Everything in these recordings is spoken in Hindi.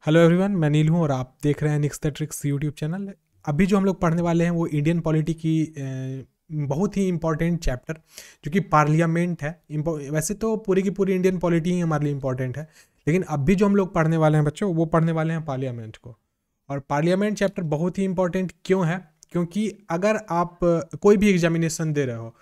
हेलो एवरीवन, मैं नील हूँ और आप देख रहे हैं निक्स द ट्रिक्स यूट्यूब चैनल। अभी जो हम लोग पढ़ने वाले हैं वो इंडियन पॉलिटी की बहुत ही इंपॉर्टेंट चैप्टर जो कि पार्लियामेंट है। वैसे तो पूरी की पूरी इंडियन पॉलिटी ही हमारे लिए इंपॉर्टेंट है, लेकिन अभी जो हम लोग पढ़ने वाले हैं बच्चों, वो पढ़ने वाले हैं पार्लियामेंट को। और पार्लियामेंट चैप्टर बहुत ही इंपॉर्टेंट क्यों है? क्योंकि अगर आप कोई भी एग्जामिनेशन दे रहे हो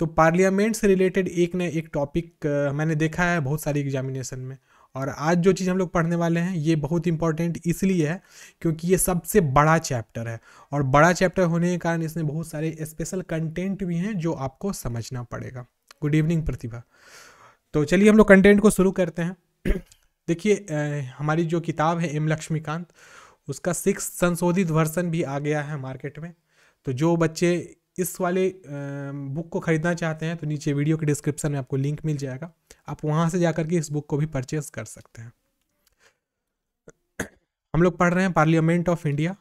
तो पार्लियामेंट से रिलेटेड एक न एक टॉपिक मैंने देखा है बहुत सारी एग्जामिनेशन में। और आज जो चीज़ हम लोग पढ़ने वाले हैं ये बहुत इंपॉर्टेंट इसलिए है क्योंकि ये सबसे बड़ा चैप्टर है, और बड़ा चैप्टर होने के कारण इसमें बहुत सारे स्पेशल कंटेंट भी हैं जो आपको समझना पड़ेगा। गुड इवनिंग प्रतिभा। तो चलिए हम लोग कंटेंट को शुरू करते हैं। देखिए, हमारी जो किताब है एम लक्ष्मीकांत, उसका 6 संशोधित वर्जन भी आ गया है मार्केट में। तो जो बच्चे इस वाले बुक को खरीदना चाहते हैं तो नीचे वीडियो के डिस्क्रिप्शन में आपको लिंक मिल जाएगा, आप वहाँ से जाकर के इस बुक को भी परचेज कर सकते हैं। हम लोग पढ़ रहे हैं पार्लियामेंट ऑफ इंडिया।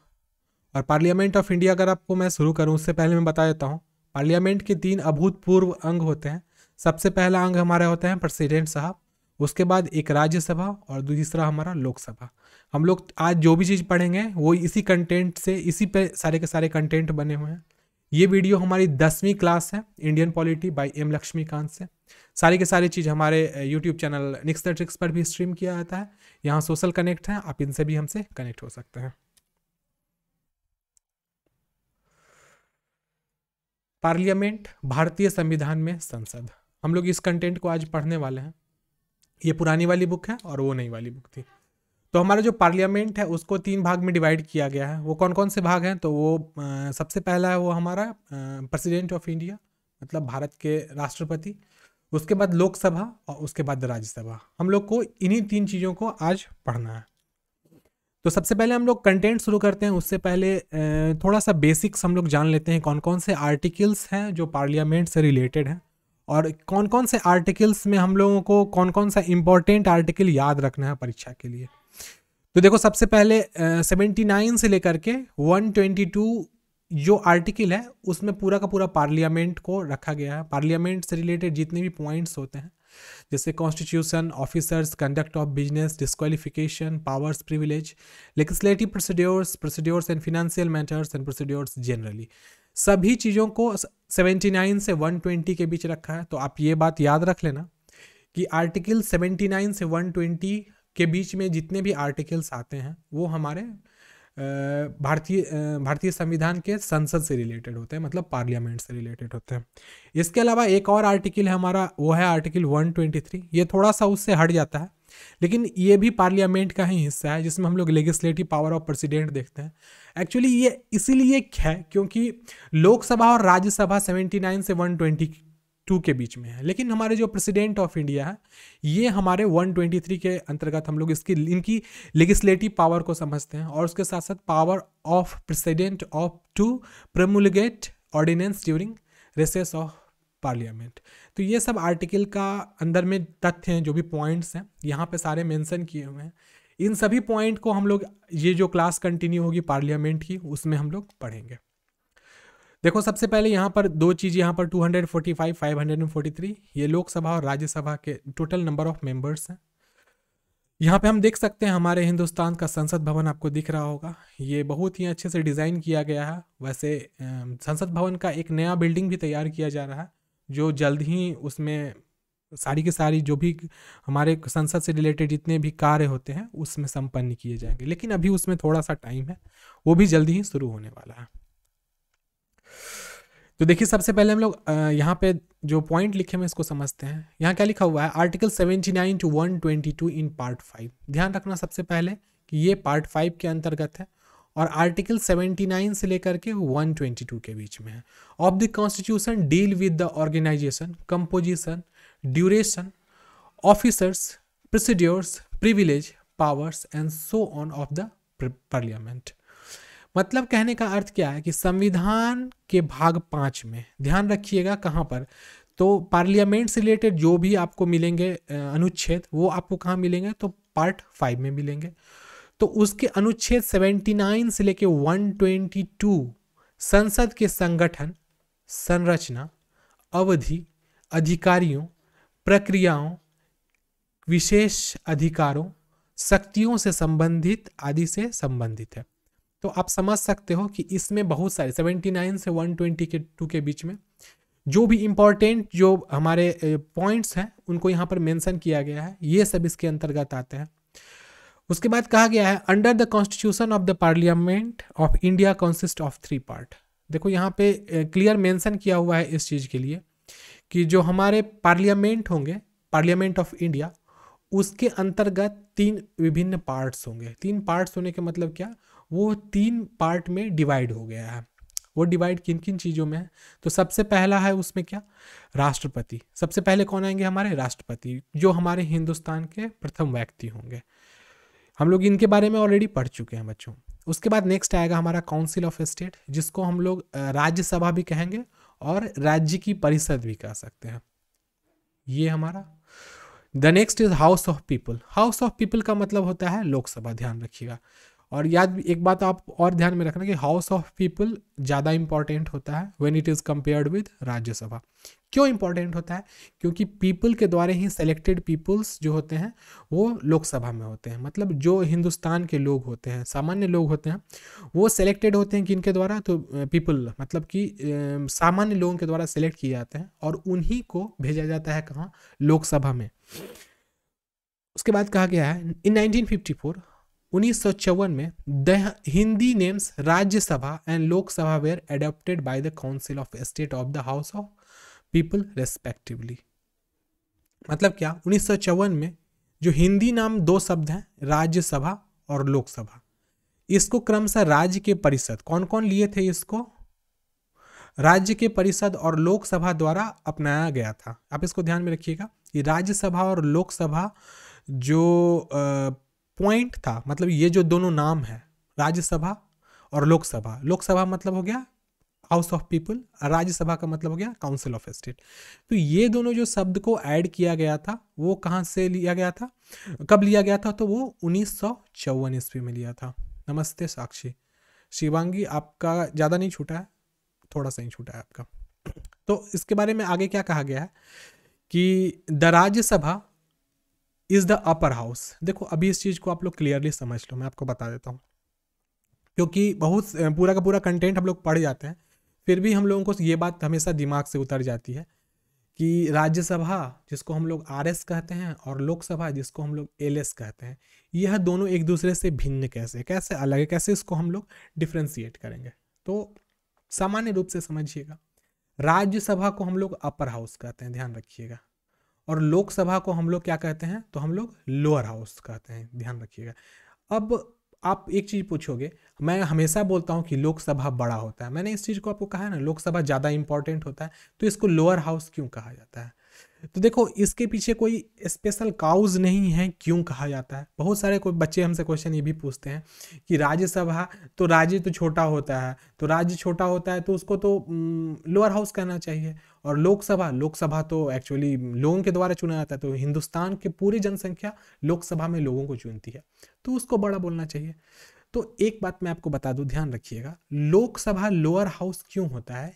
और पार्लियामेंट ऑफ इंडिया अगर आपको मैं शुरू करूँ उससे पहले मैं बता देता हूँ, पार्लियामेंट के 3 अभूतपूर्व अंग होते हैं। सबसे पहला अंग हमारा होता है प्रेसिडेंट साहब, उसके बाद एक राज्यसभा और दूसरा हमारा लोकसभा। हम लोग आज जो भी चीज़ पढ़ेंगे वो इसी कंटेंट से, इसी पे सारे के सारे कंटेंट बने हुए हैं। ये वीडियो हमारी 10वीं क्लास है Indian polity by M Laxmikanth से। सारी की सारी चीज़ हमारे YouTube channel Nix the Tricks पर भी स्ट्रीम किया जाता है। यहाँ सोशल कनेक्ट है, आप इनसे भी हमसे कनेक्ट हो सकते हैं। पार्लियामेंट भारतीय संविधान में संसद, हम लोग इस कंटेंट को आज पढ़ने वाले हैं। ये पुरानी वाली बुक है और वो नई वाली बुक थी। तो हमारा जो पार्लियामेंट है उसको 3 भाग में डिवाइड किया गया है। वो कौन कौन से भाग हैं? तो वो सबसे पहला है वो हमारा प्रेसिडेंट ऑफ इंडिया, मतलब भारत के राष्ट्रपति। उसके बाद लोकसभा और उसके बाद राज्यसभा। हम लोग को इन्हीं 3 चीज़ों को आज पढ़ना है। तो सबसे पहले हम लोग कंटेंट शुरू करते हैं, उससे पहले थोड़ा सा बेसिक्स हम लोग जान लेते हैं कौन कौन से आर्टिकल्स हैं जो पार्लियामेंट से रिलेटेड हैं, और कौन कौन से आर्टिकल्स में हम लोगों को कौन कौन सा इंपॉर्टेंट आर्टिकल याद रखना है परीक्षा के लिए। तो देखो, सबसे पहले 79 से लेकर के 122 जो आर्टिकल है उसमें पूरा का पूरा पार्लियामेंट को रखा गया है। पार्लियामेंट से रिलेटेड जितने भी पॉइंट्स होते हैं, जैसे constitution, officers, conduct of business, disqualification, powers, privilege, legislative procedures and financial matters and procedures generally, सभी चीज़ों को 79 से 120 के बीच रखा है। तो आप ये बात याद रख लेना कि आर्टिकल 79 से 120 के बीच में जितने भी आर्टिकल्स आते हैं वो हमारे भारतीय संविधान के संसद से रिलेटेड होते हैं, मतलब पार्लियामेंट से रिलेटेड होते हैं। इसके अलावा एक और आर्टिकल है हमारा, वो है आर्टिकल 123। ये थोड़ा सा उससे हट जाता है, लेकिन ये भी पार्लियामेंट का ही हिस्सा है, जिसमें हम लोग लेजिस्लेटिव पावर ऑफ प्रेसिडेंट देखते हैं। एक्चुअली ये इसीलिए है क्योंकि लोकसभा और राज्यसभा 79 से 122 के बीच में है, लेकिन हमारे जो प्रेसिडेंट ऑफ इंडिया है ये हमारे 123 के अंतर्गत हम लोग इनकी लेजिस्लेटिव पावर को समझते हैं, और उसके साथ साथ power of president of to promulgate ordinance during recess of Parliament. तो ये सब आर्टिकल का अंदर में तथ्य हैं, जो भी पॉइंट्स हैं यहाँ पे सारे मेंशन किए हुए हैं। इन सभी पॉइंट को हम लोग, ये जो क्लास कंटिन्यू होगी पार्लियामेंट की, उसमें हम लोग पढ़ेंगे। देखो, सबसे पहले यहाँ पर 2 चीज़, यहाँ पर 245, 543 ये लोकसभा और राज्यसभा के टोटल नंबर ऑफ मेंबर्स हैं। यहाँ पे हम देख सकते हैं हमारे हिंदुस्तान का संसद भवन आपको दिख रहा होगा। ये बहुत ही अच्छे से डिज़ाइन किया गया है। वैसे संसद भवन का एक नया बिल्डिंग भी तैयार किया जा रहा है, जो जल्द ही उसमें सारी की सारी जो भी हमारे संसद से रिलेटेड जितने भी कार्य होते हैं उसमें संपन्न किए जाएंगे, लेकिन अभी उसमें थोड़ा सा टाइम है, वो भी जल्दी ही शुरू होने वाला है। तो देखिए, सबसे पहले हम लोग यहाँ पे जो पॉइंट लिखे हैं इसको समझते हैं। यहाँ क्या लिखा हुआ है? Article 79 to 122 in part 5। ध्यान रखना सबसे पहले कि ये पार्ट 5 के अंतर्गत है, और आर्टिकल 79 से लेकर के 122 के बीच में है। Of the constitution deal with the organisation, composition, duration, officers, procedures, privilege, powers and so on of the parliament. मतलब कहने का अर्थ क्या है कि संविधान के भाग 5 में, ध्यान रखिएगा कहाँ पर, तो पार्लियामेंट से रिलेटेड जो भी आपको मिलेंगे अनुच्छेद, वो आपको कहाँ मिलेंगे? तो पार्ट 5 में मिलेंगे। तो उसके अनुच्छेद 79 से लेके 122 संसद के संगठन, संरचना, अवधि, अधिकारियों, प्रक्रियाओं, विशेष अधिकारों, शक्तियों से संबंधित आदि से संबंधित है। तो आप समझ सकते हो कि इसमें बहुत सारे 79 से 122 के बीच में जो भी इंपॉर्टेंट जो हमारे पॉइंट्स हैं उनको यहाँ पर मेंशन किया गया है, ये सब इसके अंतर्गत आते हैं। उसके बाद कहा गया है under the constitution of the parliament of India consist of 3 part. देखो यहाँ पे क्लियर मेंशन किया हुआ है इस चीज़ के लिए कि जो हमारे पार्लियामेंट होंगे, पार्लियामेंट ऑफ इंडिया, उसके अंतर्गत 3 विभिन्न पार्ट्स होंगे। 3 पार्ट्स होने के मतलब क्या, वो 3 पार्ट में डिवाइड हो गया है। वो डिवाइड किन किन चीज़ों में है, तो सबसे पहला है उसमें क्या, राष्ट्रपति। सबसे पहले कौन आएंगे, हमारे राष्ट्रपति, जो हमारे हिंदुस्तान के प्रथम व्यक्ति होंगे। हम लोग इनके बारे में ऑलरेडी पढ़ चुके हैं बच्चों। उसके बाद नेक्स्ट आएगा हमारा काउंसिल ऑफ स्टेट, जिसको हम लोग राज्यसभा भी कहेंगे और राज्य की परिषद भी कह सकते हैं, ये हमारा। The next is house of people. House of people का मतलब होता है लोकसभा, ध्यान रखिएगा। और याद एक बात आप और ध्यान में रखना कि हाउस ऑफ पीपल ज़्यादा इंपॉर्टेंट होता है when it is compared with Rajya Sabha. क्यों इंपॉर्टेंट होता है, क्योंकि पीपल के द्वारा ही सेलेक्टेड पीपल्स जो होते हैं वो लोकसभा में होते हैं। मतलब जो हिंदुस्तान के लोग होते हैं, सामान्य लोग होते हैं, वो सेलेक्टेड होते हैं किनके द्वारा, तो पीपल मतलब कि सामान्य लोगों के द्वारा सेलेक्ट किए जाते हैं और उन्हीं को भेजा जाता है कहाँ, लोकसभा में। उसके बाद कहा गया है इन 1954 में the Hindi names Rajya Sabha and Lok Sabha were adopted by the council of state of the house of people respectively. मतलब क्या, 1954 में जो हिंदी नाम 2 शब्द हैं, राज्यसभा और लोकसभा, इसको क्रमशः राज्य के परिषद, कौन कौन लिए थे इसको, राज्य के परिषद और लोकसभा द्वारा अपनाया गया था। आप इसको ध्यान में रखिएगा कि राज्यसभा और लोकसभा जो पॉइंट था, मतलब ये जो दोनों नाम है, राज्यसभा और लोकसभा, लोकसभा मतलब हो गया हाउस ऑफ पीपल, राज्यसभा का मतलब हो गया काउंसिल ऑफ स्टेट। तो ये दोनों जो शब्द को ऐड किया गया था वो कहाँ से लिया गया था, कब लिया गया था, तो वो 1954 ईस्वी में लिया था। नमस्ते साक्षी। शिवांगी आपका ज़्यादा नहीं छूटा है, थोड़ा सा ही छूटा है आपका। तो इसके बारे में आगे क्या कहा गया है कि the Rajya Sabha is the upper house. देखो अभी इस चीज़ को आप लोग क्लियरली समझ लो, मैं आपको बता देता हूँ, क्योंकि बहुत पूरा का पूरा कंटेंट हम लोग पढ़ जाते हैं, फिर भी हम लोगों को ये बात हमेशा दिमाग से उतर जाती है कि राज्यसभा जिसको हम लोग RS कहते हैं और लोकसभा जिसको हम लोग LS कहते हैं, यह दोनों एक दूसरे से भिन्न कैसे कैसे अलग है, कैसे इसको हम लोग डिफ्रेंशिएट करेंगे। तो सामान्य रूप से समझिएगा, राज्यसभा को हम लोग अपर हाउस कहते हैं, ध्यान रखिएगा, और लोकसभा को हम लोग क्या कहते हैं, तो हम लोग लोअर हाउस कहते हैं, ध्यान रखिएगा। अब आप एक चीज़ पूछोगे, मैं हमेशा बोलता हूँ कि लोकसभा बड़ा होता है, मैंने इस चीज़ को आपको कहा है ना, लोकसभा ज़्यादा इंपॉर्टेंट होता है, तो इसको लोअर हाउस क्यों कहा जाता है, तो देखो इसके पीछे कोई स्पेशल काउज नहीं है क्यों कहा जाता है। बहुत सारे कोई बच्चे हमसे क्वेश्चन ये भी पूछते हैं कि राज्यसभा तो राज्य तो छोटा होता है, तो राज्य छोटा होता है तो उसको तो लोअर हाउस कहना चाहिए, और लोकसभा तो एक्चुअली लोगों के द्वारा चुना जाता है, तो हिंदुस्तान के पूरी जनसंख्या लोकसभा में लोगों को चुनती है, तो उसको बड़ा बोलना चाहिए। तो एक बात मैं आपको बता दूं, ध्यान रखिएगा, लोकसभा लोअर हाउस क्यों होता है।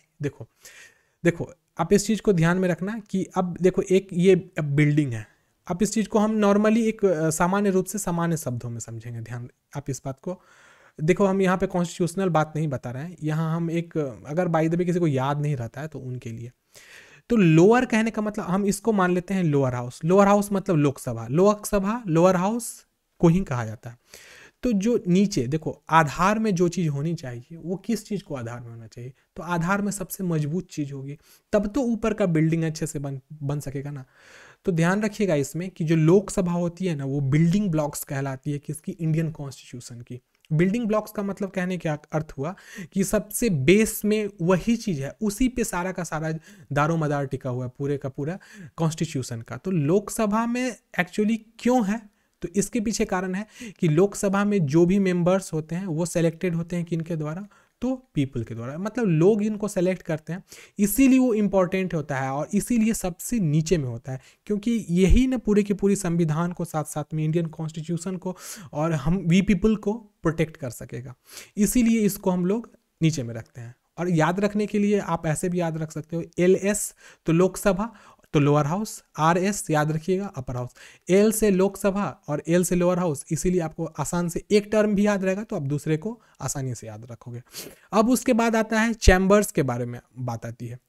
देखो आप इस चीज़ को ध्यान में रखना कि अब देखो एक ये बिल्डिंग है, अब इस चीज़ को हम नॉर्मली एक सामान्य रूप से सामान्य शब्दों में समझेंगे। ध्यान आप इस बात को देखो, हम यहाँ पे कॉन्स्टिट्यूशनल बात नहीं बता रहे हैं, यहाँ हम एक अगर बाय द वे किसी को याद नहीं रहता है तो उनके लिए, तो लोअर कहने का मतलब हम इसको मान लेते हैं लोअर हाउस। लोअर हाउस मतलब लोकसभा लोअर हाउस को ही कहा जाता है। तो जो नीचे देखो आधार में जो चीज़ होनी चाहिए वो किस चीज़ को आधार में होना चाहिए, तो आधार में सबसे मजबूत चीज़ होगी, तब तो ऊपर का बिल्डिंग अच्छे से बन सकेगा ना। तो ध्यान रखिएगा इसमें कि जो लोकसभा होती है ना, वो बिल्डिंग ब्लॉक्स कहलाती है किसकी, इंडियन कॉन्स्टिट्यूशन की। बिल्डिंग ब्लॉक्स का मतलब कहने का अर्थ हुआ कि सबसे बेस में वही चीज़ है, उसी पे सारा का सारा दारोमदार टिका हुआ है पूरे का पूरा कॉन्स्टिट्यूशन का। तो लोकसभा में एक्चुअली क्यों है, तो इसके पीछे कारण है कि लोकसभा में जो भी मेंबर्स होते हैं वो सेलेक्टेड होते हैं किनके द्वारा, तो पीपल के द्वारा, मतलब लोग इनको सेलेक्ट करते हैं, इसीलिए वो इम्पोर्टेंट होता है और इसीलिए सबसे नीचे में होता है, क्योंकि यही ना पूरे की पूरी संविधान को साथ साथ में इंडियन कॉन्स्टिट्यूशन को और वी पीपल को प्रोटेक्ट कर सकेगा, इसीलिए इसको हम लोग नीचे में रखते हैं। और याद रखने के लिए आप ऐसे भी याद रख सकते हो, LS तो लोकसभा, तो लोअर हाउस, RS याद रखिएगा अपर हाउस, L से लोकसभा और L से लोअर हाउस, इसीलिए आपको आसान से एक टर्म भी याद रहेगा तो आप दूसरे को आसानी से याद रखोगे। अब उसके बाद आता है चैम्बर्स के बारे में बात आती है।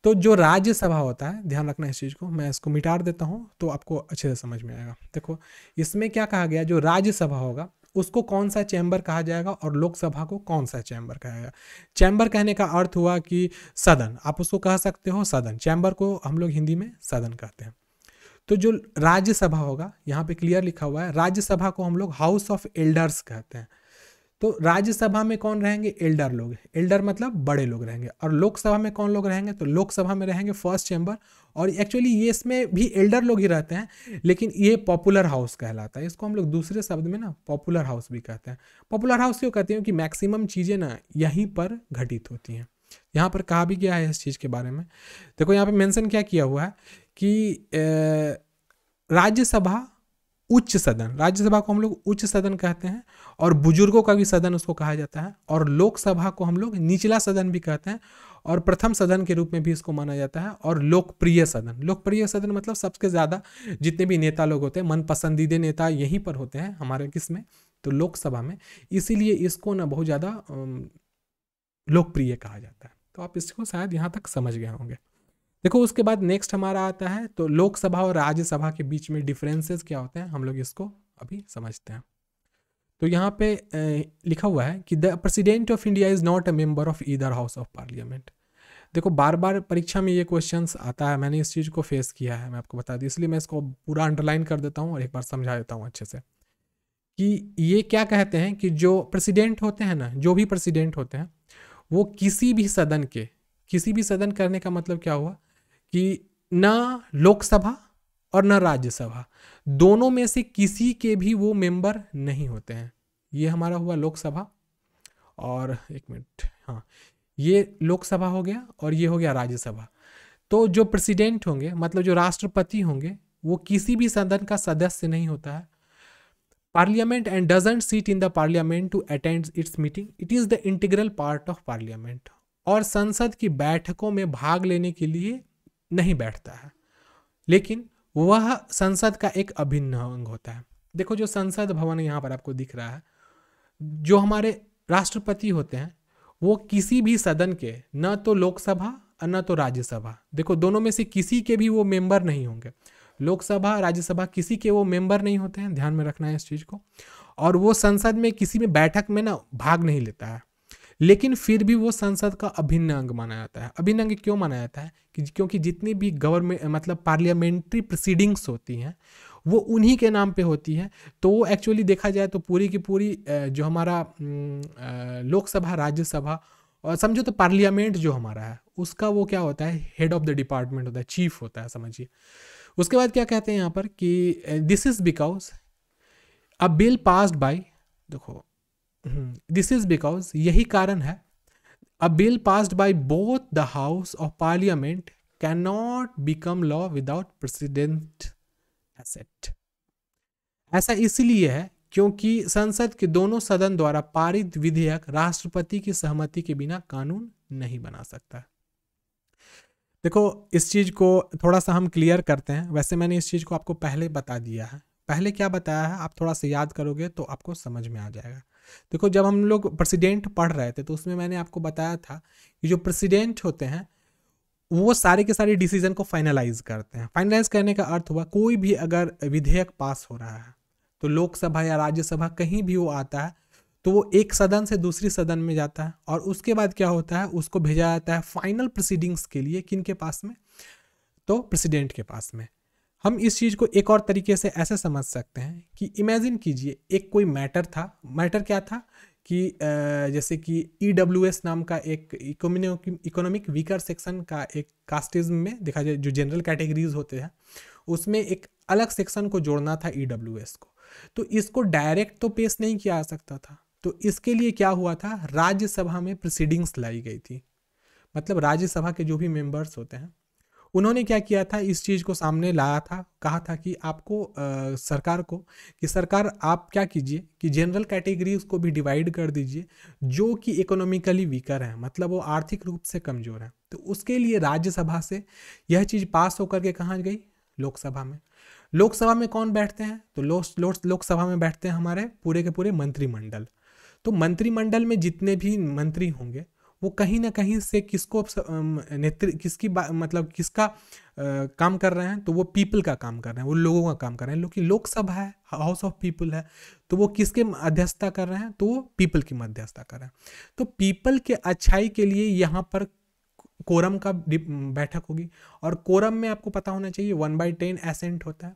तो जो राज्यसभा होता है, ध्यान रखना इस चीज़ को, मैं इसको मिटा देता हूँ तो आपको अच्छे से समझ में आएगा। देखो इसमें क्या कहा गया, जो राज्यसभा होगा उसको कौन सा चैम्बर कहा जाएगा और लोकसभा को कौन सा चैम्बर कहा जाएगा। चैम्बर कहने का अर्थ हुआ कि सदन, आप उसको कह सकते हो सदन, चैम्बर को हम लोग हिंदी में सदन कहते हैं। तो जो राज्यसभा होगा, यहाँ पे क्लियर लिखा हुआ है, राज्यसभा को हम लोग हाउस ऑफ एल्डर्स कहते हैं। तो राज्यसभा में कौन रहेंगे, एल्डर लोग, एल्डर मतलब बड़े लोग रहेंगे। और लोकसभा में कौन लोग रहेंगे, तो लोकसभा में रहेंगे फर्स्ट चैम्बर। और एक्चुअली ये इसमें भी एल्डर लोग ही रहते हैं, लेकिन ये पॉपुलर हाउस कहलाता है। इसको हम लोग दूसरे शब्द में ना पॉपुलर हाउस भी कहते हैं। पॉपुलर हाउस क्यों कहते हैं, कि मैक्सिमम चीज़ें ना यहीं पर घटित होती हैं। यहाँ पर कहा भी गया है इस चीज़ के बारे में। देखो यहाँ पे मेंशन क्या किया हुआ है कि राज्यसभा उच्च सदन, राज्यसभा को हम लोग उच्च सदन कहते हैं, और बुजुर्गों का भी सदन उसको कहा जाता है। और लोकसभा को हम लोग निचला सदन भी कहते हैं, और प्रथम सदन के रूप में भी इसको माना जाता है। और लोकप्रिय सदन, लोकप्रिय सदन मतलब सबसे ज़्यादा जितने भी नेता लोग होते हैं, मन पसंदीदा नेता यहीं पर होते हैं हमारे किसमें, तो लोकसभा में। इसीलिए इसको ना बहुत ज़्यादा लोकप्रिय कहा जाता है। तो आप इसको शायद यहाँ तक समझ गए होंगे। देखो उसके बाद नेक्स्ट हमारा आता है, तो लोकसभा और राज्यसभा के बीच में डिफरेंसेस क्या होते हैं, हम लोग इसको अभी समझते हैं। तो यहाँ पे लिखा हुआ है कि the president of India is not a member of either house of parliament. देखो बार बार परीक्षा में ये क्वेश्चंस आता है, मैंने इस चीज़ को फेस किया है, मैं आपको बता दूँ, इसलिए मैं इसको पूरा अंडरलाइन कर देता हूँ और एक बार समझा देता हूँ अच्छे से कि ये क्या कहते हैं कि जो प्रेसिडेंट होते हैं ना, जो भी प्रेसिडेंट होते हैं वो किसी भी सदन के, किसी भी सदन करने का मतलब क्या हुआ कि ना लोकसभा और ना राज्यसभा, दोनों में से किसी के भी वो मेंबर नहीं होते हैं। ये हमारा हुआ लोकसभा, और एक मिनट, हाँ ये लोकसभा हो गया और ये हो गया राज्यसभा। तो जो प्रेसिडेंट होंगे, मतलब जो राष्ट्रपति होंगे, वो किसी भी सदन का सदस्य नहीं होता है। Parliament and doesn't seat in the parliament to attend its meeting, it is the integral part of parliament. और संसद की बैठकों में भाग लेने के लिए नहीं बैठता है, लेकिन वह संसद का एक अभिन्न अंग होता है। देखो जो संसद भवन यहाँ पर आपको दिख रहा है, जो हमारे राष्ट्रपति होते हैं वो किसी भी सदन के, न तो लोकसभा और न तो राज्यसभा, देखो दोनों में से किसी के भी वो मेंबर नहीं होंगे। लोकसभा राज्यसभा किसी के वो मेंबर नहीं होते हैं, ध्यान में रखना है इस चीज़ को। और वो संसद में किसी में बैठक में ना भाग नहीं लेता है, लेकिन फिर भी वो संसद का अभिन्न अंग माना जाता है। अभिन्न अंग क्यों माना जाता है कि क्योंकि जितनी भी गवर्नमेंट मतलब पार्लियामेंट्री प्रोसीडिंग्स होती हैं वो उन्हीं के नाम पे होती है। तो वो एक्चुअली देखा जाए तो पूरी की पूरी जो हमारा लोकसभा राज्यसभा और समझो तो पार्लियामेंट जो हमारा है उसका वो क्या होता है, हेड ऑफ द डिपार्टमेंट होता है, चीफ होता है, समझिए। उसके बाद क्या कहते हैं यहाँ पर कि this is because a bill passed by, देखो दिस इज बिकॉज यही कारण है, अ bill passed by both the house of parliament can not become law without president asset. ऐसा इसलिए है क्योंकि संसद के दोनों सदन द्वारा पारित विधेयक राष्ट्रपति की सहमति के बिना कानून नहीं बना सकता। देखो इस चीज को थोड़ा सा हम क्लियर करते हैं। वैसे मैंने इस चीज को आपको पहले बता दिया है, पहले क्या बताया है आप थोड़ा सा याद करोगे तो आपको समझ में आ जाएगा। देखो जब हम लोग प्रेसिडेंट पढ़ रहे थे तो उसमें मैंने आपको बताया था कि जो प्रेसिडेंट होते हैं वो सारे के सारे डिसीजन को फाइनलाइज करते हैं। फाइनलाइज करने का अर्थ हुआ कोई भी अगर विधेयक पास हो रहा है तो लोकसभा या राज्यसभा कहीं भी वो आता है तो वो एक सदन से दूसरी सदन में जाता है और उसके बाद क्या होता है उसको भेजा जाता है फाइनल प्रोसीडिंग्स के लिए। किन के पास में, तो प्रेसिडेंट के पास में। हम इस चीज़ को एक और तरीके से ऐसे समझ सकते हैं कि इमेजिन कीजिए एक कोई मैटर था। मैटर क्या था कि जैसे कि EWS नाम का एक इकोनॉमिक वीकर सेक्शन का एक कास्टिज्म में देखा जाए जो जनरल कैटेगरीज होते हैं उसमें एक अलग सेक्शन को जोड़ना था EWS को। तो इसको डायरेक्ट तो पेश नहीं किया जा सकता था, तो इसके लिए क्या हुआ था, राज्यसभा में प्रोसीडिंग्स लाई गई थी। मतलब राज्यसभा के जो भी मेंबर्स होते हैं उन्होंने क्या किया था, इस चीज़ को सामने लाया था, कहा था कि आपको सरकार को कि सरकार आप क्या कीजिए कि जनरल कैटेगरीज को भी डिवाइड कर दीजिए जो कि इकोनॉमिकली वीकर हैं, मतलब वो आर्थिक रूप से कमज़ोर हैं। तो उसके लिए राज्यसभा से यह चीज़ पास होकर के कहाँ गई, लोकसभा में। लोकसभा में कौन बैठते हैं, तो लोकसभा में बैठते हैं हमारे पूरे के पूरे मंत्रिमंडल। तो मंत्रिमंडल में जितने भी मंत्री होंगे वो कहीं ना कहीं से किसको मतलब किसका काम कर रहे हैं, तो वो पीपल का काम कर रहे हैं, वो लोगों का काम कर रहे हैं। क्योंकि लोकसभा है, हाउस ऑफ पीपल है, तो वो किसके मध्यस्थता कर रहे हैं, तो वो पीपल की मध्यस्थता कर रहे हैं। तो पीपल के अच्छाई के लिए यहाँ पर कोरम का बैठक होगी, और कोरम में आपको पता होना चाहिए 1/10 एसेंट होता है,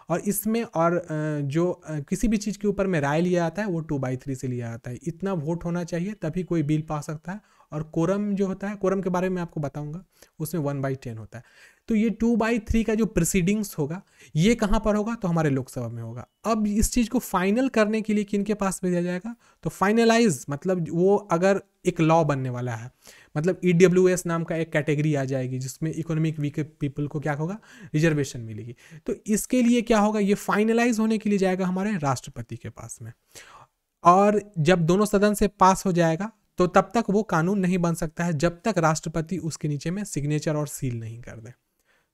और इसमें और जो किसी भी चीज़ के ऊपर में राय लिया जाता है वो 2/3 से लिया जाता है। इतना वोट होना चाहिए तभी कोई बिल पास सकता है। और कोरम जो होता है, कोरम के बारे में आपको बताऊंगा, उसमें 1/10 होता है। तो ये 2/3 का जो प्रोसीडिंग्स होगा ये कहाँ पर होगा, तो हमारे लोकसभा में होगा। अब इस चीज़ को फाइनल करने के लिए किनके पास भेजा जाएगा, तो फाइनलाइज मतलब वो अगर एक लॉ बनने वाला है, मतलब EWS नाम का एक कैटेगरी आ जाएगी जिसमें इकोनॉमिक वीक पीपल को क्या होगा, रिजर्वेशन मिलेगी। तो इसके लिए क्या होगा, ये फाइनलाइज होने के लिए जाएगा हमारे राष्ट्रपति के पास में, और जब दोनों सदन से पास हो जाएगा तो तब तक वो कानून नहीं बन सकता है जब तक राष्ट्रपति उसके नीचे में सिग्नेचर और सील नहीं कर दे।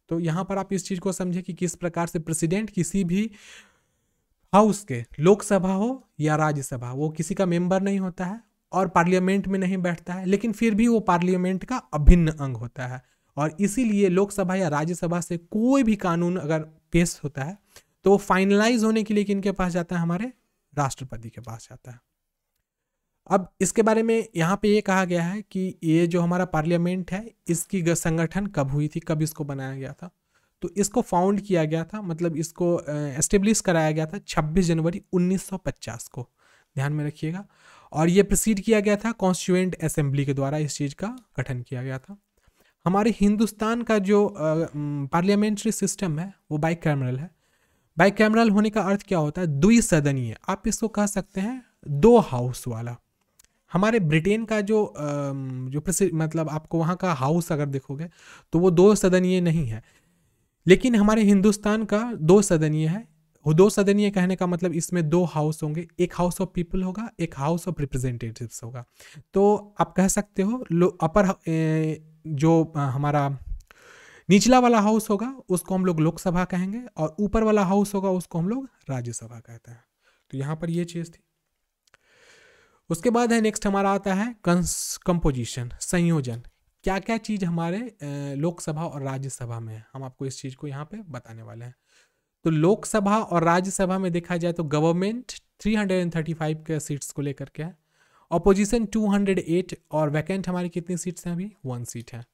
तो यहाँ पर आप इस चीज़ को समझे कि किस प्रकार से प्रेसिडेंट किसी भी हाउस के, लोकसभा हो या राज्यसभा, वो किसी का मेंबर नहीं होता है और पार्लियामेंट में नहीं बैठता है, लेकिन फिर भी वो पार्लियामेंट का अभिन्न अंग होता है। और इसीलिए लोकसभा या राज्यसभा से कोई भी कानून अगर पेश होता है तो वो फाइनलाइज होने के लिए किनके पास जाता है, हमारे राष्ट्रपति के पास जाता है। अब इसके बारे में यहाँ पे ये कहा गया है कि ये जो हमारा पार्लियामेंट है इसकी संगठन कब हुई थी, कब इसको बनाया गया था। तो इसको फाउंड किया गया था, मतलब इसको एस्टेब्लिश कराया गया था 26 जनवरी 1950 को, ध्यान में रखिएगा। और ये प्रोसीड किया गया था कॉन्स्टिट्यूएंट असेंबली के द्वारा, इस चीज़ का गठन किया गया था। हमारे हिंदुस्तान का जो पार्लियामेंट्री सिस्टम है वो बाइकैमरल है। बाइकैमरल होने का अर्थ क्या होता है, द्विसदनीय, आप इसको कह सकते हैं 2 हाउस वाला। हमारे ब्रिटेन का जो मतलब आपको वहाँ का हाउस अगर देखोगे तो वो 2 सदनीय नहीं है, लेकिन हमारे हिंदुस्तान का 2 सदनीय है। वो 2 सदनीय कहने का मतलब इसमें 2 हाउस होंगे, एक हाउस ऑफ पीपल होगा, एक हाउस ऑफ रिप्रेजेंटेटिव्स होगा। तो आप कह सकते हो अपर जो हमारा निचला वाला हाउस होगा उसको हम लोग लोकसभा कहेंगे, और ऊपर वाला हाउस होगा उसको हम लोग राज्यसभा कहते हैं। तो यहाँ पर ये चीज़ थी। उसके बाद है नेक्स्ट हमारा आता है कंपोजिशन, संयोजन। क्या क्या चीज़ हमारे लोकसभा और राज्यसभा में है, हम आपको इस चीज़ को यहाँ पे बताने वाले हैं। तो लोकसभा और राज्यसभा में देखा जाए तो गवर्नमेंट 335 के सीट्स को लेकर के है, ऑपोजिशन 208, और वैकेंट हमारी कितनी सीट्स हैं, अभी 1 सीट है।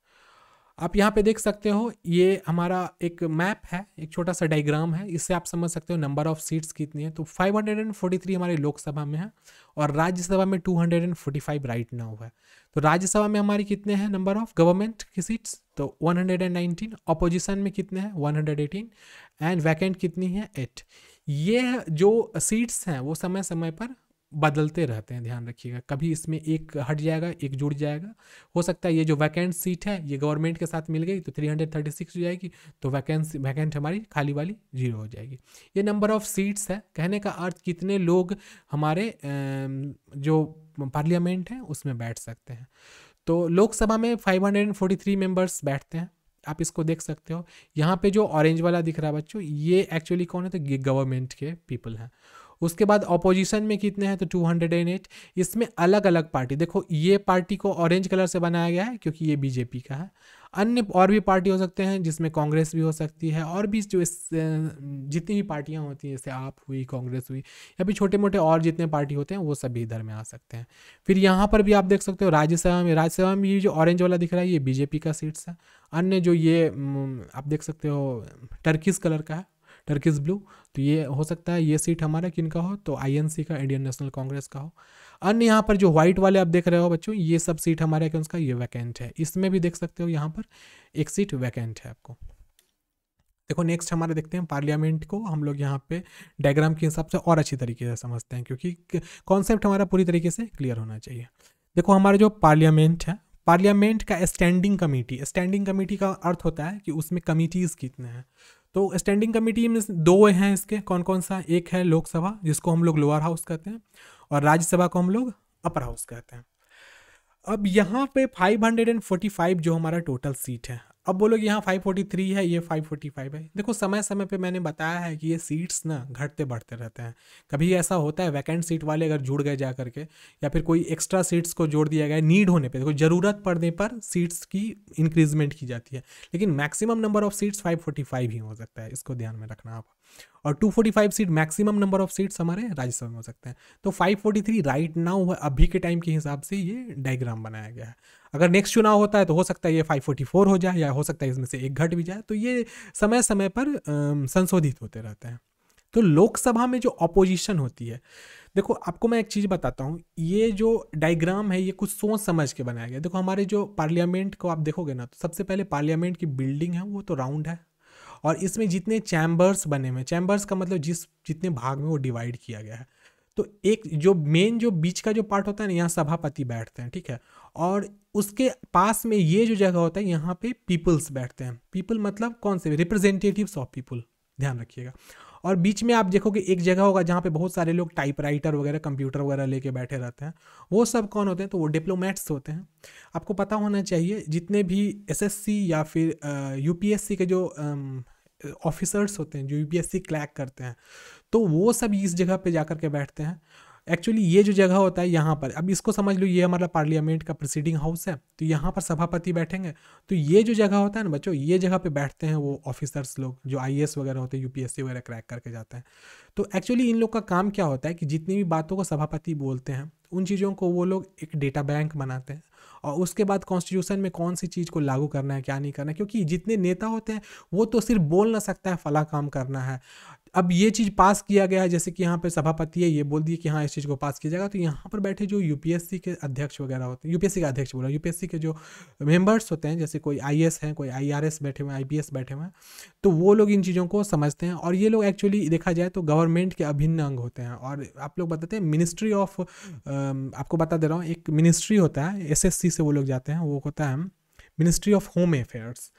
आप यहाँ पे देख सकते हो, ये हमारा एक मैप है, एक छोटा सा डायग्राम है, इससे आप समझ सकते हो नंबर ऑफ सीट्स कितनी है। तो 543 हमारे लोकसभा में है और राज्यसभा में 245 राइट नाउ है। तो राज्यसभा में हमारी कितने हैं नंबर ऑफ गवर्नमेंट की सीट्स, तो 119, ऑपोजिशन में कितने हैं 118, एंड वैकेंट कितनी है 8। ये जो सीट्स हैं वो समय समय पर बदलते रहते हैं, ध्यान रखिएगा, कभी इसमें एक हट जाएगा एक जुड़ जाएगा। हो सकता है ये जो वैकेंट सीट है ये गवर्नमेंट के साथ मिल गई तो 336 हो जाएगी, तो वैकेंट हमारी खाली वाली 0 हो जाएगी। ये नंबर ऑफ सीट्स है, कहने का अर्थ कितने लोग हमारे जो पार्लियामेंट है उसमें बैठ सकते हैं। तो लोकसभा में 543 मेंबर्स बैठते हैं, आप इसको देख सकते हो। यहाँ पे जो ऑरेंज वाला दिख रहा है बच्चों, ये एक्चुअली कौन है, तो ये गवर्नमेंट के पीपल हैं। उसके बाद ऑपोजिशन में कितने हैं, तो 208। इसमें अलग अलग पार्टी, देखो ये पार्टी को ऑरेंज कलर से बनाया गया है क्योंकि ये बीजेपी का है। अन्य और भी पार्टी हो सकते हैं जिसमें कांग्रेस भी हो सकती है, और भी जो जितनी भी पार्टियां होती हैं, जैसे आप हुई, कांग्रेस हुई, या फिर छोटे मोटे और जितने पार्टी होते हैं वो सभी इधर में आ सकते हैं। फिर यहाँ पर भी आप देख सकते हो राज्यसभा में ये जो ऑरेंज वाला दिख रहा है ये बीजेपी का सीट्स है। अन्य जो ये आप देख सकते हो टर्किश कलर का है, टर्किश ब्लू, तो ये हो सकता है ये सीट हमारा किनका हो, तो INC का, इंडियन नेशनल कांग्रेस का हो। अन्य यहाँ पर जो व्हाइट वाले आप देख रहे हो बच्चों, ये सब सीट हमारे कौन सा, ये वैकेंट है। इसमें भी देख सकते हो यहाँ पर एक सीट वैकेंट है आपको। देखो नेक्स्ट हमारे देखते हैं पार्लियामेंट को, हम लोग यहाँ पे डायग्राम के हिसाब से और अच्छी तरीके से समझते हैं क्योंकि कॉन्सेप्ट हमारा पूरी तरीके से क्लियर होना चाहिए। देखो हमारा जो पार्लियामेंट है, पार्लियामेंट का स्टैंडिंग कमेटी का अर्थ होता है कि उसमें कमिटीज़ कितने हैं। तो स्टैंडिंग कमेटी में 2 हैं इसके, कौन कौन सा, एक है लोकसभा जिसको हम लोग लोअर हाउस कहते हैं, और राज्यसभा को हम लोग अपर हाउस कहते हैं। अब यहाँ पे 545 जो हमारा टोटल सीट है, अब बोलोगे यहाँ 543 है, ये 545 है। देखो समय समय पे मैंने बताया है कि ये सीट्स ना घटते बढ़ते रहते हैं। कभी ऐसा होता है वैकेंट सीट वाले अगर जुड़ गए जा करके, या फिर कोई एक्स्ट्रा सीट्स को जोड़ दिया गया नीड होने पे, देखो ज़रूरत पड़ने पर सीट्स की इंक्रीजमेंट की जाती है, लेकिन मैक्सिमम नंबर ऑफ सीट्स 545 ही हो सकता है, इसको ध्यान में रखना आप। और 245 seat maximum number of seats हमारे राज्यसभा में हो सकते हैं। तो 543 राइट नाउ अभी के टाइम के हिसाब से ये डायग्राम बनाया गया है। अगर नेक्स्ट चुनाव होता है तो हो सकता है ये 544 हो जाए, या हो सकता है इसमें से एक घट भी जाए, तो ये समय समय पर संशोधित होते रहते हैं। तो लोकसभा में जो ऑपोजिशन होती है, देखो आपको मैं एक चीज़ बताता हूँ, ये जो डायग्राम है ये कुछ सोच समझ के बनाया गया। देखो हमारे जो पार्लियामेंट को आप देखोगे ना, तो सबसे पहले पार्लियामेंट की बिल्डिंग है वो तो राउंड है, और इसमें जितने चैम्बर्स बने हुए हैं, चैम्बर्स का मतलब जितने भाग में वो डिवाइड किया गया है। तो एक जो मेन जो बीच का जो पार्ट होता है ना, यहाँ सभापति बैठते हैं, ठीक है, और उसके पास में ये जो जगह होता है यहाँ पे पीपल्स बैठते हैं। पीपल मतलब कौन से, रिप्रेजेंटेटिव्स ऑफ पीपल, ध्यान रखिएगा। और बीच में आप देखोगे एक जगह होगा जहाँ पे बहुत सारे लोग टाइपराइटर वगैरह कंप्यूटर वगैरह लेके बैठे रहते हैं। वो सब कौन होते हैं, तो वो डिप्लोमेट्स होते हैं। आपको पता होना चाहिए जितने भी एसएससी या फिर यूपीएससी के जो ऑफिसर्स होते हैं, जो यूपीएससी क्रैक करते हैं, तो वो सब इस जगह पे जाकर के बैठते हैं। एक्चुअली ये जो जगह होता है यहाँ पर, अब इसको समझ लो, ये हमारा पार्लियामेंट का प्रेसिडिंग हाउस है, तो यहाँ पर सभापति बैठेंगे। तो ये जो जगह होता है ना बच्चों, ये जगह पे बैठते हैं वो ऑफिसर्स लोग जो आईएएस वगैरह होते हैं, यूपीएससी वगैरह क्रैक करके जाते हैं। तो एक्चुअली इन लोग का काम क्या होता है कि जितनी भी बातों को सभापति बोलते हैं, उन चीज़ों को वो लोग एक डेटा बैंक बनाते हैं, और उसके बाद कॉन्स्टिट्यूशन में कौन सी चीज़ को लागू करना है क्या नहीं करना है, क्योंकि जितने नेता होते हैं वो तो सिर्फ बोल ना सकता है फला काम करना है। अब ये चीज़ पास किया गया है, जैसे कि यहाँ पे सभापति है, ये बोल दिए कि हाँ इस चीज़ को पास किया जाएगा, तो यहाँ पर बैठे जो यूपीएससी के अध्यक्ष वगैरह होते हैं, यूपीएससी का अध्यक्ष बोला, यूपीएससी के जो मेंबर्स होते हैं, जैसे कोई आईएएस हैं, कोई आईआरएस बैठे हुए हैं, आईपीएस बैठे हुए हैं, तो वो लोग इन चीज़ों को समझते हैं। और ये लोग एक्चुअली देखा जाए तो गवर्नमेंट के अभिन्न अंग होते हैं। और आप लोग बताते हैं मिनिस्ट्री ऑफ, आपको बता दे रहा हूँ, एक मिनिस्ट्री होता है, एसएससी से वो लोग जाते हैं, वो होता है मिनिस्ट्री ऑफ होम अफेयर्स,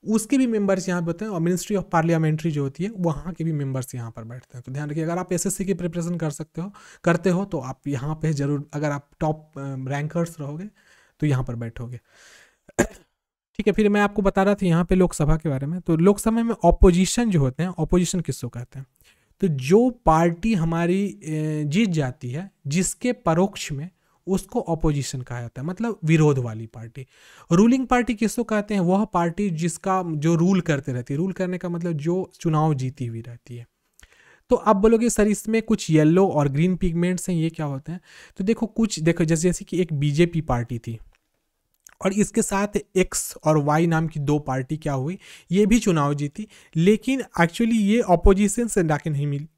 उसके भी मेंबर्स यहाँ बैठते हैं। और मिनिस्ट्री ऑफ पार्लियामेंट्री जो होती है वहाँ के भी मेंबर्स यहाँ पर बैठते हैं। तो ध्यान रखिए, अगर आप एसएससी की प्रिपरेशन करते हो तो आप यहाँ पे जरूर, अगर आप टॉप रैंकर्स रहोगे तो यहाँ पर बैठोगे। ठीक है, फिर मैं आपको बता रहा था यहाँ पे लोकसभा के बारे में। तो लोकसभा में ऑपोजिशन जो होते हैं, ऑपोजिशन किसको कहते हैं, तो जो पार्टी हमारी जीत जाती है, जिसके परोक्ष में, उसको ऑपोजिशन कहा जाता है, मतलब विरोध वाली पार्टी। रूलिंग पार्टी किसको कहते हैं, वह पार्टी जिसका जो रूल करते रहती है, रूल करने का मतलब जो चुनाव जीती हुई रहती है। तो आप बोलोगे सर इसमें कुछ येलो और ग्रीन पिगमेंट्स हैं, ये क्या होते हैं, तो देखो जैसे कि एक बीजेपी पार्टी थी, और इसके साथ एक्स और वाई नाम की दो पार्टी क्या हुई, ये भी चुनाव जीती, लेकिन एक्चुअली ये ऑपोजिशन से जाके नहीं मिली,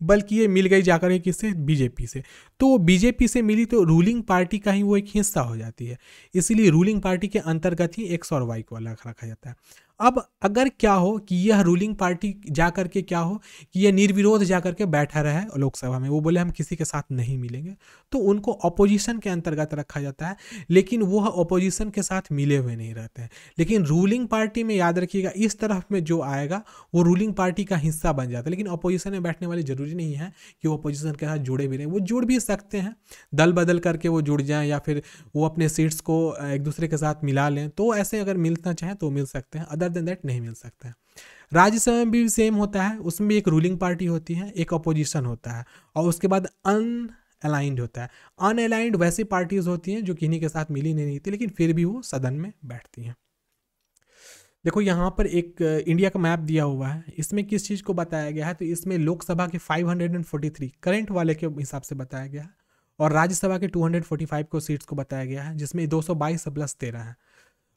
बल्कि ये मिल गई जाकर के किससे, बीजेपी से। तो बीजेपी से मिली तो रूलिंग पार्टी का ही वो एक हिस्सा हो जाती है, इसीलिए रूलिंग पार्टी के अंतर्गत ही एक्स और वाई को अलग रखा जाता है। अब अगर क्या हो कि यह रूलिंग पार्टी जा करके क्या हो कि यह निर्विरोध जा करके बैठा रहे लोकसभा में, वो बोले हम किसी के साथ नहीं मिलेंगे, तो उनको अपोजिशन के अंतर्गत रखा जाता है, लेकिन वह अपोजिशन के साथ मिले हुए नहीं रहते हैं। लेकिन रूलिंग पार्टी में याद रखिएगा, इस तरफ में जो आएगा वो रूलिंग पार्टी का हिस्सा बन जाता है, लेकिन अपोजिशन में बैठने वाले जरूरी नहीं है कि वो अपोजिशन के साथ जुड़े भी रहें, वो जुड़ भी सकते हैं, दल बदल करके वो जुड़ जाएं, या फिर वो अपने सीट्स को एक दूसरे के साथ मिला लें, तो ऐसे अगर मिलना चाहें तो मिल सकते हैं, अदर देन दैट नहीं मिल सकते हैं। राज्यसभा में भी सेम होता है, उसमें भी एक रूलिंग पार्टी होती है, एक अपोजिशन होता है, और उसके बाद अनअलाइंड होता है। अनअलाइंड वैसी पार्टीज होती हैं जो किन्हीं के साथ मिली नहीं थी, लेकिन फिर भी वो सदन में बैठती हैं। देखो यहाँ पर एक इंडिया का मैप दिया हुआ है, इसमें किस चीज़ को बताया गया है, तो इसमें लोकसभा के 543 करंट वाले के हिसाब से बताया गया है, और राज्यसभा के 245 को सीट्स को बताया गया है, जिसमें 222 प्लस 13 है।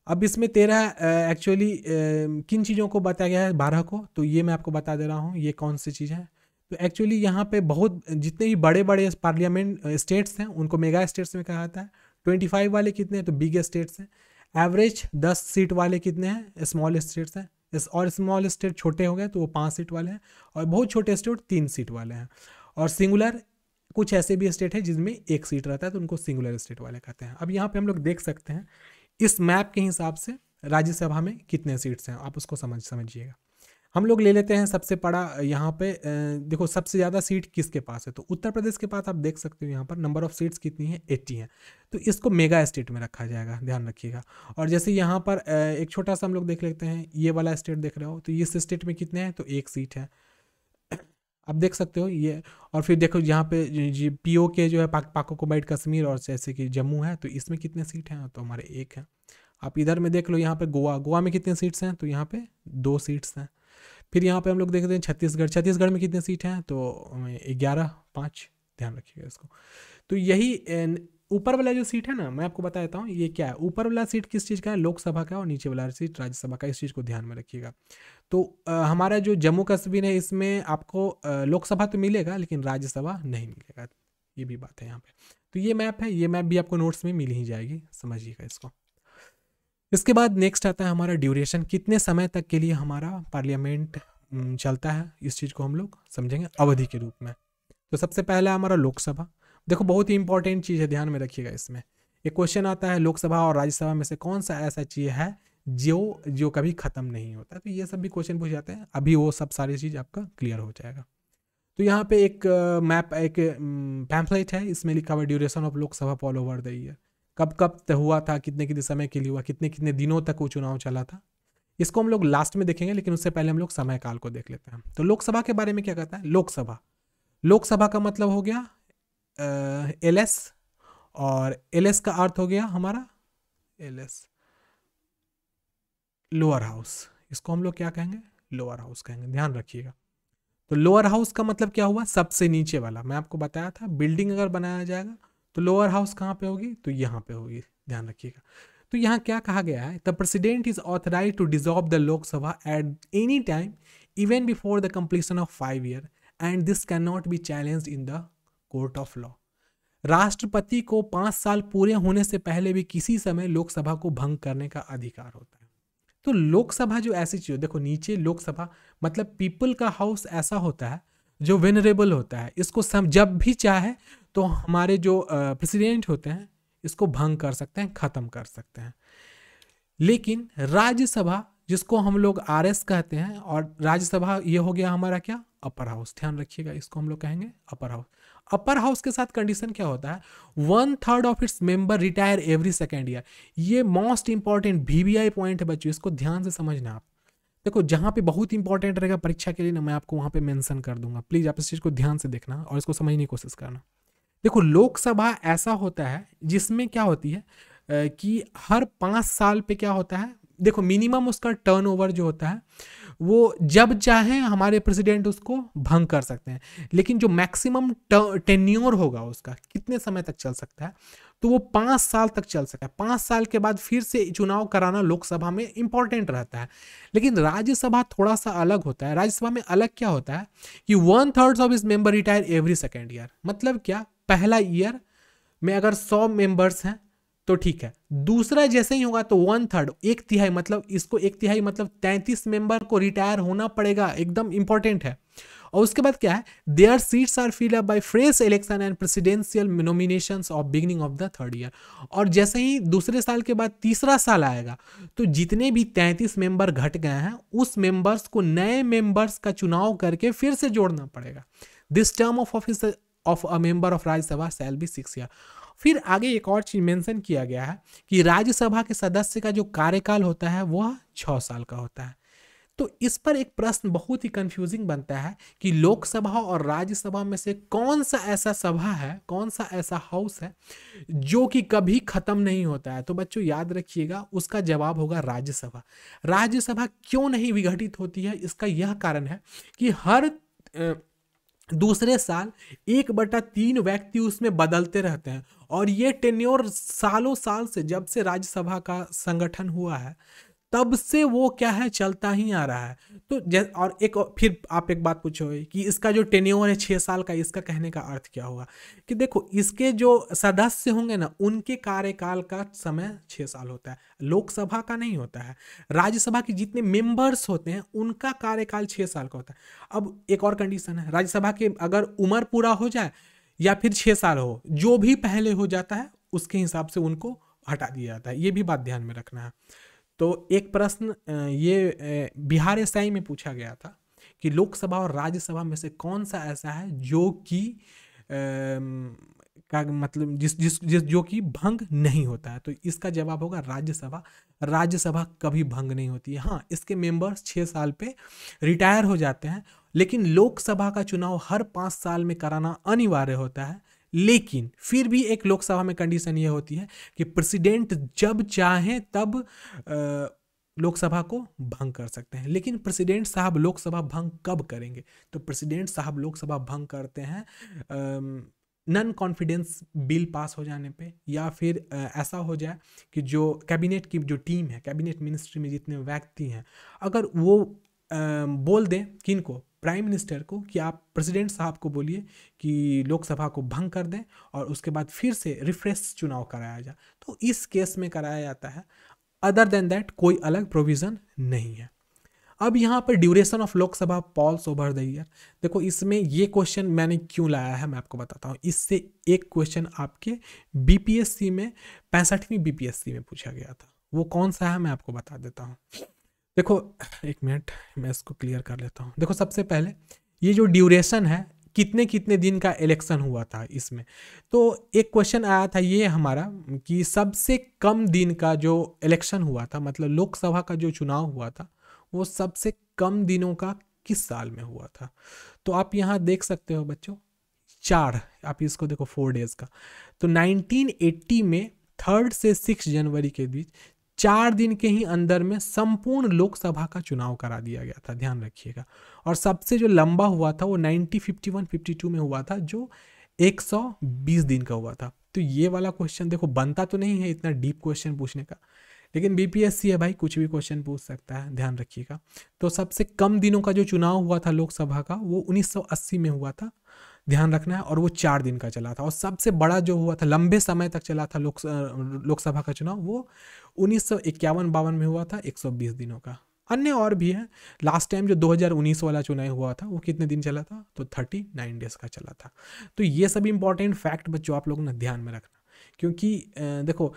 अब इसमें 13 एक्चुअली किन चीज़ों को बताया गया है, 12 को, तो ये मैं आपको बता दे रहा हूँ ये कौन सी चीज़ है। तो एक्चुअली यहाँ पे बहुत जितने भी बड़े बड़े पार्लियामेंट स्टेट्स हैं उनको मेगा स्टेट्स में कहा जाता है। 25 वाले कितने हैं, तो बिग स्टेट्स हैं। एवरेज 10 सीट वाले कितने हैं, स्मॉल स्टेट्स हैं। और स्मॉल स्टेट छोटे हो गए तो वो 5 सीट वाले हैं, और बहुत छोटे स्टेट 3 सीट वाले हैं। और सिंगुलर कुछ ऐसे भी स्टेट है जिसमें 1 सीट रहता है, तो उनको सिंगुलर स्टेट वाले कहते हैं। अब यहाँ पे हम लोग देख सकते हैं इस मैप के हिसाब से राज्यसभा में कितने सीट्स हैं, आप उसको समझिएगा। हम लोग ले लेते हैं सबसे बड़ा यहाँ पे देखो सबसे ज़्यादा सीट किसके पास है, तो उत्तर प्रदेश के पास आप देख सकते हो यहाँ पर नंबर ऑफ सीट्स कितनी है, 80 है। तो इसको मेगा स्टेट में रखा जाएगा, ध्यान रखिएगा। और जैसे यहाँ पर एक छोटा सा हम लोग देख लेते हैं, ये वाला स्टेट देख रहे हो, तो इस स्टेट में कितने हैं, तो 1 सीट है, आप देख सकते हो ये। और फिर देखो यहाँ पे पीओ के जो है पाको-बाइट कश्मीर और जैसे कि जम्मू है, तो इसमें कितने सीट हैं, तो हमारे 1 हैं। आप इधर में देख लो, यहाँ पे गोवा में कितने सीट्स हैं, तो यहाँ पे 2 सीट्स हैं। फिर यहाँ पे हम लोग देखते हैं छत्तीसगढ़ में कितने सीट हैं, तो 11-5, ध्यान रखिएगा इसको। तो यही ऊपर वाला जो सीट है ना, मैं आपको बता देता हूँ ये क्या है। ऊपर वाला सीट किस चीज़ का है, लोकसभा का, और नीचे वाला सीट राज्यसभा का, इस चीज़ को ध्यान में रखिएगा। तो हमारा जो जम्मू कश्मीर है, इसमें आपको लोकसभा तो मिलेगा लेकिन राज्यसभा नहीं मिलेगा, ये भी बात है यहाँ पे। तो ये मैप है, ये मैप भी आपको नोट्स में मिल ही जाएगी, समझिएगा इसको। इसके बाद नेक्स्ट आता है हमारा ड्यूरेशन, कितने समय तक के लिए हमारा पार्लियामेंट चलता है, इस चीज़ को हम लोग समझेंगे अवधि के रूप में। तो सबसे पहला हमारा लोकसभा, देखो बहुत ही इंपॉर्टेंट चीज़ है, ध्यान में रखिएगा। इसमें एक क्वेश्चन आता है, लोकसभा और राज्यसभा में से कौन सा ऐसा चीज़ है जो कभी ख़त्म नहीं होता। तो ये सब भी क्वेश्चन पूछ जाते हैं, अभी वो सब सारी चीज़ आपका क्लियर हो जाएगा। तो यहाँ पे एक मैप, एक पैम्फलेट है, इसमें लिखा हुआ duration of Lok Sabha all over the year, कब कब हुआ था, कितने कितने समय के लिए हुआ, कितने कितने दिनों तक वो चुनाव चला था। इसको हम लोग लास्ट में देखेंगे, लेकिन उससे पहले हम लोग समय काल को देख लेते हैं। तो लोकसभा के बारे में क्या कहता है, लोकसभा का मतलब हो गया LS, और LS का अर्थ हो गया हमारा LS लोअर हाउस, इसको हम लोग क्या कहेंगे, लोअर हाउस कहेंगे, ध्यान रखिएगा। तो लोअर हाउस का मतलब क्या हुआ, सबसे नीचे वाला। मैं आपको बताया था बिल्डिंग अगर बनाया जाएगा तो लोअर हाउस कहाँ पे होगी, तो यहाँ पे होगी, ध्यान रखिएगा। तो यहाँ क्या कहा गया है, the president is authorise to dissolve the Lok Sabha at any time even before the completion of 5 year and this can not be challenged in the court of law. राष्ट्रपति को 5 साल पूरे होने से पहले भी किसी समय लोकसभा को भंग करने का अधिकार होता है। तो लोकसभा जो ऐसी चीज, देखो नीचे लोकसभा मतलब पीपल का हाउस ऐसा होता है जो वेनरेबल होता है, इसको जब भी चाहे तो हमारे जो प्रेसिडेंट होते हैं इसको भंग कर सकते हैं, खत्म कर सकते हैं। लेकिन राज्यसभा जिसको हम लोग RS कहते हैं, और राज्यसभा ये हो गया हमारा क्या, अपर हाउस, ध्यान रखिएगा, इसको हम लोग कहेंगे अपर हाउस। अपर हाउस के साथ कंडीशन क्या होता है, 1/3 of its member retire every second year. ये मोस्ट इंपॉर्टेंट VVI पॉइंट है बच्चों, इसको ध्यान से समझना आप। देखो जहाँ पे बहुत इंपॉर्टेंट रहेगा परीक्षा के लिए ना, मैं आपको वहाँ पे मेंशन कर दूंगा, प्लीज आप इस चीज़ को ध्यान से देखना और इसको समझने की कोशिश करना। देखो लोकसभा ऐसा होता है जिसमें क्या होती है कि हर 5 साल पे क्या होता है, देखो मिनिमम उसका टर्नओवर जो होता है वो जब चाहे हमारे प्रेसिडेंट उसको भंग कर सकते हैं, लेकिन जो मैक्सिमम टेन्योर होगा उसका कितने समय तक चल सकता है, तो वो 5 साल तक चल सकता है। 5 साल के बाद फिर से चुनाव कराना लोकसभा में इंपॉर्टेंट रहता है। लेकिन राज्यसभा थोड़ा सा अलग होता है। राज्यसभा में अलग क्या होता है कि 1/3 ऑफ इस member retire every second year. मतलब क्या, पहला ईयर में अगर 100 मेंबर्स हैं तो ठीक है, दूसरा जैसे ही होगा तो 1/3, 1/3, मतलब इसको 1/3 मतलब 33 मेंबर को रिटायर होना पड़ेगा, एकदम इंपॉर्टेंट है। और उसके बाद क्या है, their seats are fill up by fresh election and presidential nominations of beginning of the 3rd year. और जैसे ही दूसरे साल के बाद तीसरा साल आएगा तो जितने भी 33 मेंबर घट गए हैं उस मेंबर्स को नए मेंबर्स का चुनाव करके फिर से जोड़ना पड़ेगा। This term of office of a member of Rajya Sabha shall be 6 year. फिर आगे एक और चीज मेंशन किया गया है कि राज्यसभा के सदस्य का जो कार्यकाल होता है वह 6 साल का होता है। तो इस पर एक प्रश्न बहुत ही कंफ्यूजिंग बनता है कि लोकसभा और राज्यसभा में से कौन सा ऐसा सभा है, कौन सा ऐसा हाउस है जो कि कभी खत्म नहीं होता है। तो बच्चों याद रखिएगा, उसका जवाब होगा राज्यसभा। राज्यसभा क्यों नहीं विघटित होती है, इसका यह कारण है कि हर दूसरे साल 1/3 व्यक्ति उसमें बदलते रहते हैं, और ये टेन्योर सालों साल से, जब से राज्यसभा का संगठन हुआ है तब से वो क्या है, चलता ही आ रहा है। तो और एक फिर आप एक बात पूछोगे कि इसका जो टेन्योर है 6 साल का, इसका कहने का अर्थ क्या होगा कि देखो इसके जो सदस्य होंगे ना उनके कार्यकाल का समय 6 साल होता है, लोकसभा का नहीं होता है। राज्यसभा के जितने मेंबर्स होते हैं उनका कार्यकाल 6 साल का होता है। अब एक और कंडीशन है, राज्यसभा के अगर उम्र पूरा हो जाए या फिर 6 साल हो, जो भी पहले हो जाता है उसके हिसाब से उनको हटा दिया जाता है, ये भी बात ध्यान में रखना है। तो एक प्रश्न ये बिहार एसआई में पूछा गया था कि लोकसभा और राज्यसभा में से कौन सा ऐसा है जो कि का मतलब जिस जिस जिस जो कि भंग नहीं होता है। तो इसका जवाब होगा राज्यसभा। राज्यसभा कभी भंग नहीं होती है। हाँ, इसके मेंबर्स 6 साल पे रिटायर हो जाते हैं, लेकिन लोकसभा का चुनाव हर 5 साल में कराना अनिवार्य होता है। लेकिन फिर भी एक लोकसभा में कंडीशन ये होती है कि प्रेसिडेंट जब चाहे तब लोकसभा को भंग कर सकते हैं। लेकिन प्रेसिडेंट साहब लोकसभा भंग कब करेंगे? तो प्रेसिडेंट साहब लोकसभा भंग करते हैं नॉन कॉन्फिडेंस बिल पास हो जाने पे, या फिर ऐसा हो जाए कि जो कैबिनेट की जो टीम है, कैबिनेट मिनिस्ट्री में जितने व्यक्ति हैं, अगर वो बोल दें किनको, प्राइम मिनिस्टर को, कि आप प्रेसिडेंट साहब को बोलिए कि लोकसभा को भंग कर दें और उसके बाद फिर से रिफ्रेश चुनाव कराया जाए, तो इस केस में कराया जाता है। अदर देन दैट कोई अलग प्रोविज़न नहीं है। अब यहाँ पर duration of Lok Sabha polls over the year, देखो इसमें ये क्वेश्चन मैंने क्यों लाया है मैं आपको बताता हूँ। इससे एक क्वेश्चन आपके बीपीएससी में 65वीं बीपीएससी में पूछा गया था। वो कौन सा है मैं आपको बता देता हूँ। देखो एक मिनट मैं इसको क्लियर कर लेता हूँ। देखो सबसे पहले ये जो ड्यूरेशन है, कितने कितने दिन का इलेक्शन हुआ था इसमें, तो एक क्वेश्चन आया था ये हमारा कि सबसे कम दिन का जो इलेक्शन हुआ था, मतलब लोकसभा का जो चुनाव हुआ था, वो सबसे कम दिनों का किस साल में हुआ था। तो आप यहाँ देख सकते हो बच्चों 4, आप इसको देखो 4 डेज का। तो 1980 में 3 से 6 जनवरी के बीच 4 दिन के ही अंदर में संपूर्ण लोकसभा का चुनाव करा दिया गया था, ध्यान रखिएगा। और सबसे जो लंबा हुआ था वो 1951-52 में हुआ था, जो 120 दिन का हुआ था। तो ये वाला क्वेश्चन देखो बनता तो नहीं है इतना डीप क्वेश्चन पूछने का, लेकिन बीपीएससी है भाई, कुछ भी क्वेश्चन पूछ सकता है, ध्यान रखिएगा। तो सबसे कम दिनों का जो चुनाव हुआ था लोकसभा का वो 1980 में हुआ था, ध्यान रखना है, और वो 4 दिन का चला था। और सबसे बड़ा जो हुआ था, लंबे समय तक चला था लोकसभा का चुनाव, वो 1951-52 में हुआ था, 120 दिनों का। अन्य और भी है। लास्ट टाइम जो 2019 वाला चुनाव हुआ था वो कितने दिन चला था, तो 39 डेज का चला था। तो ये सब इंपॉर्टेंट फैक्ट बच्चों आप लोग ना ध्यान में रखना, क्योंकि देखो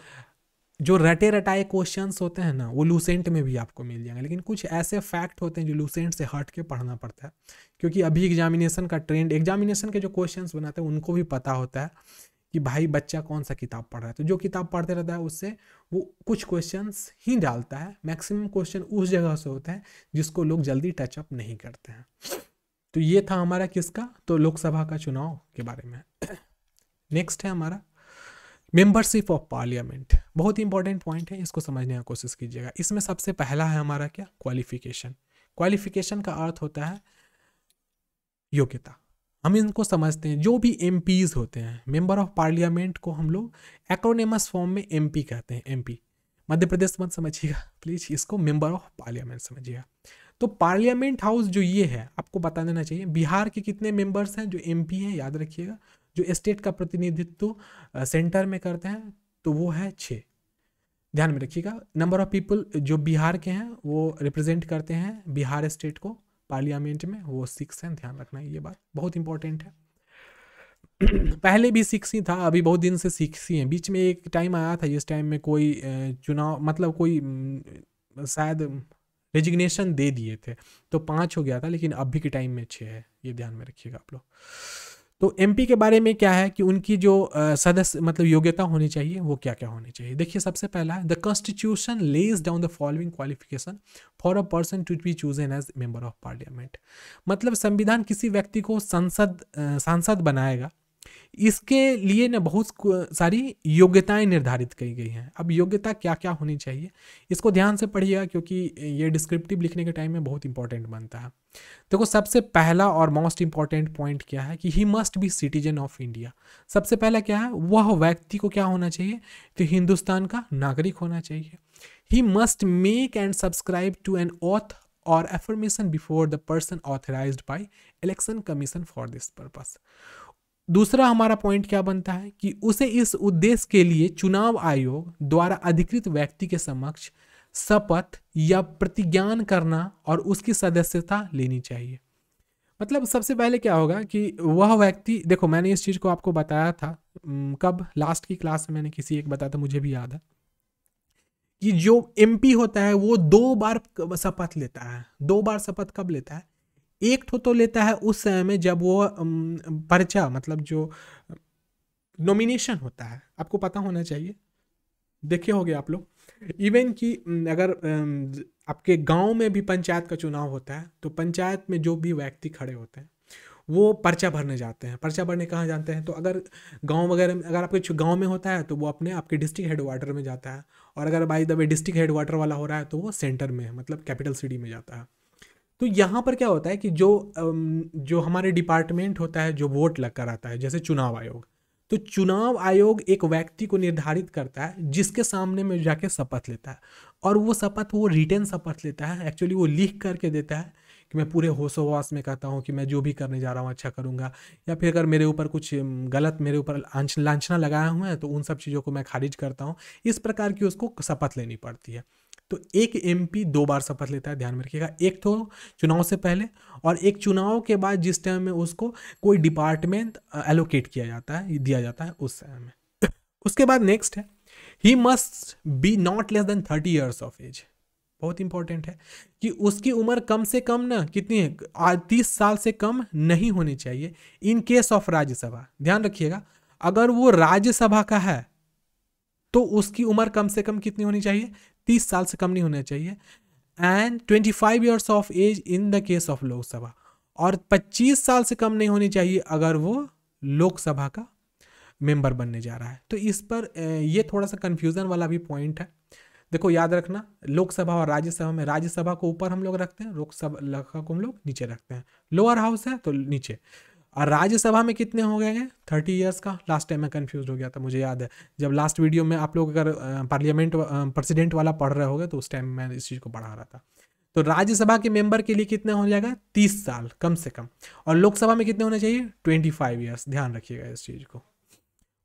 जो रटे रटाए क्वेश्चंस होते हैं ना वो लूसेंट में भी आपको मिल जाएंगे, लेकिन कुछ ऐसे फैक्ट होते हैं जो लूसेंट से हट के पढ़ना पड़ता है, क्योंकि अभी एग्जामिनेशन का ट्रेंड, एग्जामिनेशन के जो क्वेश्चंस बनाते हैं उनको भी पता होता है कि भाई बच्चा कौन सा किताब पढ़ रहा है। तो जो किताब पढ़ते रहता है उससे वो कुछ क्वेश्चंस ही डालता है, मैक्सिमम क्वेश्चन उस जगह से होता है जिसको लोग जल्दी टचअप नहीं करते हैं। तो ये था हमारा किसका, तो लोकसभा का चुनाव के बारे में। नेक्स्ट है हमारा मेंबरशिप ऑफ पार्लियामेंट। बहुत ही इंपॉर्टेंट पॉइंट है, इसको समझने की कोशिश कीजिएगा। इसमें सबसे पहला है हमारा क्या, क्वालिफिकेशन। क्वालिफिकेशन का अर्थ होता है योग्यता। हम इनको समझते हैं, जो भी एमपीज होते हैं, मेंबर ऑफ पार्लियामेंट को हम लोग एक्रोनिमस फॉर्म में एमपी कहते हैं। एमपी मध्य प्रदेश मत समझिएगा प्लीज, इसको मेंबर ऑफ पार्लियामेंट समझिएगा। तो पार्लियामेंट हाउस जो ये है आपको बता देना चाहिए, बिहार के कितने मेंबर्स हैं जो एमपी हैं, याद रखिएगा। जो स्टेट का प्रतिनिधित्व सेंटर में करते हैं तो वो है 6, ध्यान में रखिएगा। नंबर ऑफ पीपल जो बिहार के हैं वो रिप्रेजेंट करते हैं बिहार स्टेट को पार्लियामेंट में, वो 6 हैं, ध्यान रखना है, ये बात बहुत इंपॉर्टेंट है। पहले भी 6 ही था, अभी बहुत दिन से 6 ही हैं। बीच में एक टाइम आया था जिस टाइम में कोई चुनाव मतलब कोई शायद रेजिग्नेशन दे दिए थे तो 5 हो गया था, लेकिन अभी के टाइम में 6 है, ये ध्यान में रखिएगा आप लोग। तो एमपी के बारे में क्या है कि उनकी जो सदस्य मतलब योग्यता होनी चाहिए वो क्या क्या होनी चाहिए। देखिए सबसे पहला है the constitution lays down the following qualification for a person to be chosen as member of parliament. मतलब संविधान किसी व्यक्ति को सांसद बनाएगा, इसके लिए ना बहुत सारी योग्यताएं निर्धारित की गई हैं। अब योग्यता क्या क्या होनी चाहिए इसको ध्यान से पढ़िएगा, क्योंकि ये डिस्क्रिप्टिव लिखने के टाइम में बहुत इंपॉर्टेंट बनता है। देखो सबसे पहला और मोस्ट इंपॉर्टेंट पॉइंट क्या है कि ही must B citizen of India. सबसे पहला क्या है, वह व्यक्ति को क्या होना चाहिए, तो हिंदुस्तान का नागरिक होना चाहिए। He must make and subscribe to an oath or affirmation before the person authorised by Election Commission for this purpose. दूसरा हमारा पॉइंट क्या बनता है कि उसे इस उद्देश्य के लिए चुनाव आयोग द्वारा अधिकृत व्यक्ति के समक्ष शपथ या प्रतिज्ञान करना और उसकी सदस्यता लेनी चाहिए। मतलब सबसे पहले क्या होगा कि वह व्यक्ति, देखो मैंने इस चीज़ को आपको बताया था कब, लास्ट की क्लास में मैंने किसी एक बताया था, मुझे भी याद है कि जो एमपी होता है वो 2 बार शपथ लेता है। 2 बार शपथ कब लेता है? एक तो लेता है उस समय में जब वो पर्चा मतलब जो नॉमिनेशन होता है, आपको पता होना चाहिए, देखे होगे आप लोग। इवन कि अगर आपके गांव में भी पंचायत का चुनाव होता है तो पंचायत में जो भी व्यक्ति खड़े होते हैं वो पर्चा भरने जाते हैं। पर्चा भरने कहाँ जाते हैं? तो अगर गांव वगैरह में, अगर आपके गांव में होता है तो वो अपने आपके डिस्ट्रिक्ट हेडक्वार्टर में जाता है, और अगर by the way district headquarter वाला हो रहा है तो वो सेंटर में मतलब कैपिटल सिटी में जाता है। तो यहाँ पर क्या होता है कि जो हमारे डिपार्टमेंट होता है जो वोट लग कर आता है, जैसे चुनाव आयोग, तो चुनाव आयोग एक व्यक्ति को निर्धारित करता है जिसके सामने में जाके शपथ लेता है, और वो शपथ वो रिटन शपथ लेता है। एक्चुअली वो लिख करके देता है कि मैं पूरे होशोवास में कहता हूँ कि मैं जो भी करने जा रहा हूँ अच्छा करूँगा, या फिर अगर मेरे ऊपर कुछ गलत मेरे ऊपर लांछना लगाए हुए हैं तो उन सब चीज़ों को मैं खारिज करता हूँ। इस प्रकार की उसको शपथ लेनी पड़ती है। तो एक एमपी 2 बार शपथ लेता है, ध्यान में रखिएगा। एक तो चुनाव से पहले, और एक चुनाव के बाद जिस टाइम में उसको कोई डिपार्टमेंट एलोकेट किया जाता है, दिया जाता है उस समय में। उसके बाद नेक्स्ट है, he must be not less than 30 years of age. बहुत इंपॉर्टेंट है कि उसकी उम्र कम से कम ना कितनी है, 30 साल से कम नहीं होनी चाहिए। इन केस ऑफ राज्यसभा, ध्यान रखिएगा, अगर वो राज्यसभा का है तो उसकी उम्र कम से कम कितनी होनी चाहिए? 30 साल से कम नहीं होना चाहिए। And 25 years of age in the case of Lok Sabha, और 25 साल से कम नहीं होनी चाहिए अगर वो लोकसभा का मेंबर बनने जा रहा है। तो इस पर ये थोड़ा सा कंफ्यूजन वाला भी पॉइंट है। देखो याद रखना, लोकसभा और राज्यसभा में राज्यसभा को ऊपर हम लोग रखते हैं, लोकसभा को हम लोग नीचे रखते हैं। लोअर हाउस है तो नीचे। और राज्यसभा में कितने हो गए हैं? 30 ईयर्स का। लास्ट टाइम मैं कंफ्यूज हो गया था, मुझे याद है जब लास्ट वीडियो में आप लोग अगर पार्लियामेंट प्रेसिडेंट वाला पढ़ रहे होगे तो उस टाइम मैं इस चीज़ को पढ़ा रहा था। तो राज्यसभा के मेंबर के लिए कितना हो जाएगा? 30 साल कम से कम। और लोकसभा में कितने होने चाहिए? 25 ईयर्स। ध्यान रखिएगा इस चीज़ को।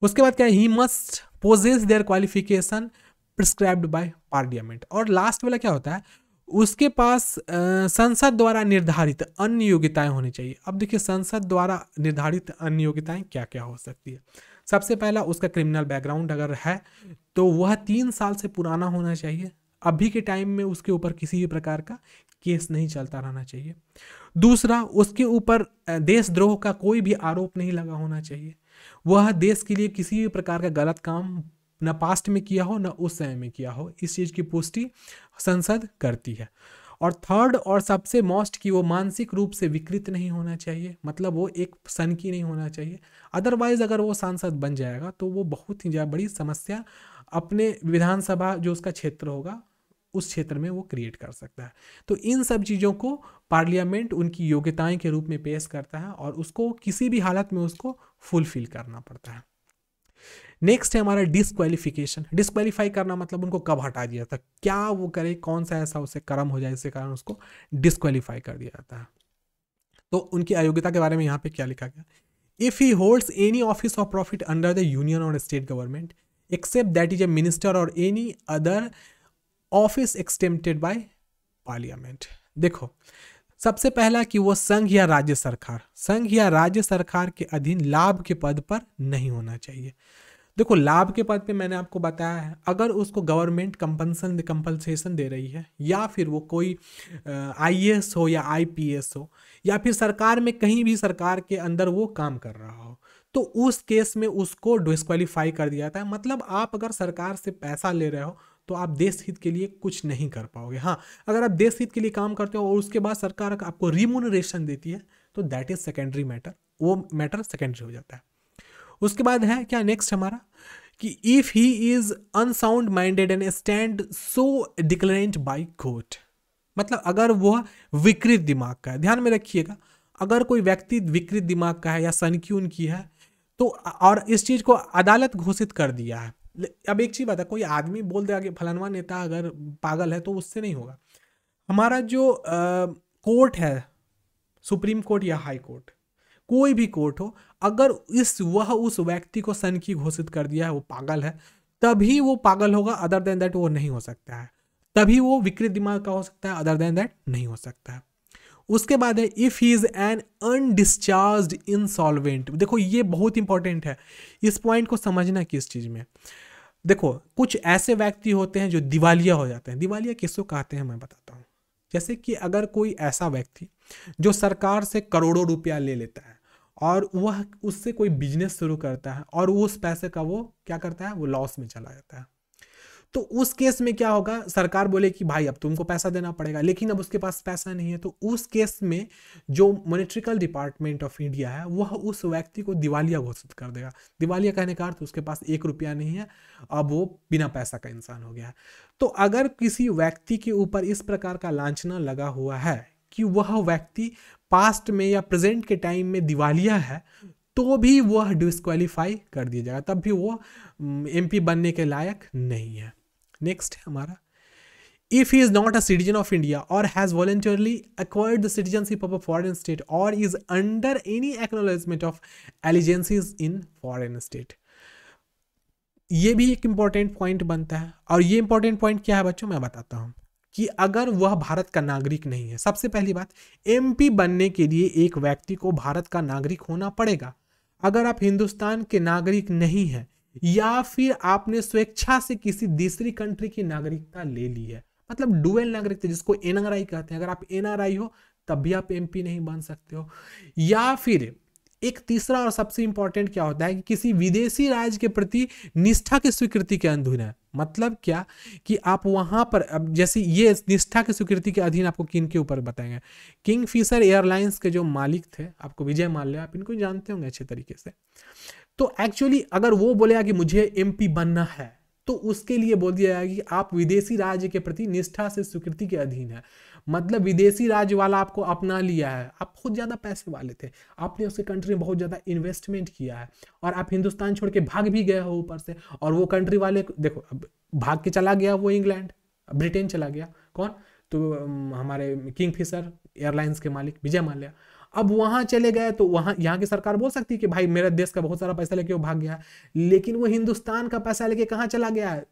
उसके बाद क्या है? He must possess their qualification prescribed by parliament. और लास्ट वाला क्या होता है? उसके पास संसद द्वारा निर्धारित अन्य योग्यताएं होनी चाहिए। अब देखिए संसद द्वारा निर्धारित अन्य योग्यताएं क्या क्या हो सकती है। सबसे पहला, उसका क्रिमिनल बैकग्राउंड अगर है तो वह 3 साल से पुराना होना चाहिए। अभी के टाइम में उसके ऊपर किसी भी प्रकार का केस नहीं चलता रहना चाहिए। दूसरा, उसके ऊपर देशद्रोह का कोई भी आरोप नहीं लगा होना चाहिए। वह देश के लिए किसी भी प्रकार का गलत काम न पास्ट में किया हो न उस समय में किया हो, इस चीज़ की पुष्टि संसद करती है। और थर्ड और सबसे मोस्ट कि वो मानसिक रूप से विकृत नहीं होना चाहिए, मतलब वो एक सनकी नहीं होना चाहिए। अदरवाइज अगर वो सांसद बन जाएगा तो वो बहुत ही ज़्यादा बड़ी समस्या अपने विधानसभा जो उसका क्षेत्र होगा उस क्षेत्र में वो क्रिएट कर सकता है। तो इन सब चीज़ों को पार्लियामेंट उनकी योग्यताएं के रूप में पेश करता है और उसको किसी भी हालत में उसको फुलफिल करना पड़ता है। नेक्स्ट है हमारा डिस्क्वालिफिकेशन। डिस्क्वालीफाई करना मतलब उनको कब हटा दिया जाता है, क्या वो करे, कौन सा ऐसा उसे कर्म हो जाए जिसके कारण उसको डिस्क्वालीफाई कर दिया जाता है। तो उनकी अयोग्यता के बारे में यहाँ पे क्या लिखा गया? If he holds any office of profit under the union or state government except that is a minister or any other office exempted by Parliament. देखो सबसे पहला कि वो संघ या राज्य सरकार के अधीन लाभ के पद पर नहीं होना चाहिए। देखो लाभ के पद पे मैंने आपको बताया है, अगर उसको गवर्नमेंट कंपनसेशन दे रही है या फिर वो कोई आईएएस हो या आईपीएस हो या फिर सरकार में कहीं भी सरकार के अंदर वो काम कर रहा हो, तो उस केस में उसको डिस्क्वालीफाई कर दिया जाता है। मतलब आप अगर सरकार से पैसा ले रहे हो तो आप देश हित के लिए कुछ नहीं कर पाओगे। हाँ, अगर आप देश हित के लिए काम करते हो और उसके बाद सरकार आपको रिम्यूनरेशन देती है तो दैट इज सेकेंडरी मैटर, वो मैटर सेकेंडरी हो जाता है। उसके बाद है क्या नेक्स्ट हमारा कि if he is unsound minded and stand so declared by court, मतलब अगर वह विकृत दिमाग का है। ध्यान में रखिएगा, अगर कोई व्यक्ति विकृत दिमाग का है या सनकी उनकी है तो और इस चीज को अदालत घोषित कर दिया है। अब एक चीज बता, कोई आदमी बोल देगा कि फलानवा नेता अगर पागल है तो उससे नहीं होगा। हमारा जो कोर्ट है, सुप्रीम कोर्ट या हाई कोर्ट, कोई भी कोर्ट हो, अगर वह उस व्यक्ति को सनकी घोषित कर दिया है, वो पागल है, तभी वो पागल होगा। अदर देन दैट वो नहीं हो सकता है। तभी वो विकृत दिमाग का हो सकता है, अदर देन दैट नहीं हो सकता है। उसके बाद है if he is an undischarged insolvent. देखो ये बहुत इंपॉर्टेंट है, इस पॉइंट को समझना किस चीज में। देखो कुछ ऐसे व्यक्ति होते हैं जो दिवालिया हो जाते हैं। दिवालिया किसको कहते हैं मैं बताता हूँ। जैसे कि अगर कोई ऐसा व्यक्ति जो सरकार से करोड़ों रुपया ले लेता है और वह उससे कोई बिजनेस शुरू करता है और उस पैसे का वो क्या करता है, वो लॉस में चला जाता है, तो उस केस में क्या होगा, सरकार बोले कि भाई अब तुमको पैसा देना पड़ेगा, लेकिन अब उसके पास पैसा नहीं है, तो उस केस में जो मॉनेटरी डिपार्टमेंट ऑफ इंडिया है वह उस व्यक्ति को दिवालिया घोषित कर देगा। दिवालिया कहने का अर्थ उसके पास 1 रुपया नहीं है, अब वो बिना पैसा का इंसान हो गया है। तो अगर किसी व्यक्ति के ऊपर इस प्रकार का लांछना लगा हुआ है कि वह व्यक्ति पास्ट में या प्रेजेंट के टाइम में दिवालिया है, तो भी वह डिस्क्वालीफाई कर दिया जाएगा, तब भी वो एमपी बनने के लायक नहीं है। नेक्स्ट है हमारा, if he is not a citizen of India or has voluntarily acquired the citizenship of a foreign state or is under any acknowledgement of allegiances in foreign state। ये भी एक इंपॉर्टेंट पॉइंट बनता है, और ये इंपॉर्टेंट पॉइंट क्या है बच्चों, मैं बताता हूँ कि अगर वह भारत का नागरिक नहीं है, सबसे पहली बात, एमपी बनने के लिए एक व्यक्ति को भारत का नागरिक होना पड़ेगा। अगर आप हिंदुस्तान के नागरिक नहीं हैं या फिर आपने स्वेच्छा से किसी दूसरी कंट्री की नागरिकता ले ली है, मतलब डुअल नागरिकता जिसको एनआरआई कहते हैं, अगर आप एनआरआई हो तब भी आप एमपी नहीं बन सकते हो। या फिर एक तीसरा और सबसे इंपॉर्टेंट क्या होता है कि किसी विदेशी राज्य के प्रति निष्ठा की स्वीकृति के अधीन है। मतलब क्या कि आप वहां पर, अब जैसे ये निष्ठा की स्वीकृति के अधीन आपको किन के ऊपर बताएंगे, किंगफिशर एयरलाइंस के जो मालिक थे आपको विजय माल्या, आप इनको जानते होंगे अच्छे तरीके से। तो एक्चुअली अगर वो बोलेगा कि मुझे एमपी बनना है, तो उसके लिए बोल दिया जाएगा कि आप विदेशी राज्य के प्रति निष्ठा से स्वीकृति के अधीन है। मतलब विदेशी राज्य वाला आपको अपना लिया है, आप खुद ज़्यादा पैसे वाले थे, आपने उसके कंट्री में बहुत ज़्यादा इन्वेस्टमेंट किया है, और आप हिंदुस्तान छोड़ के भाग भी गए हो ऊपर से, और वो कंट्री वाले देखो अब भाग के चला गया, वो इंग्लैंड ब्रिटेन चला गया, कौन, तो हमारे किंगफिशर एयरलाइंस के मालिक विजय माल्या। अब वहां चले गए तो वहां यहाँ की सरकार बोल सकती है कि भाई मेरे देश का बहुत सारा पैसा लेके वो भाग गया, लेकिन वो हिंदुस्तान का पैसा लेके कहाँ चला गया है,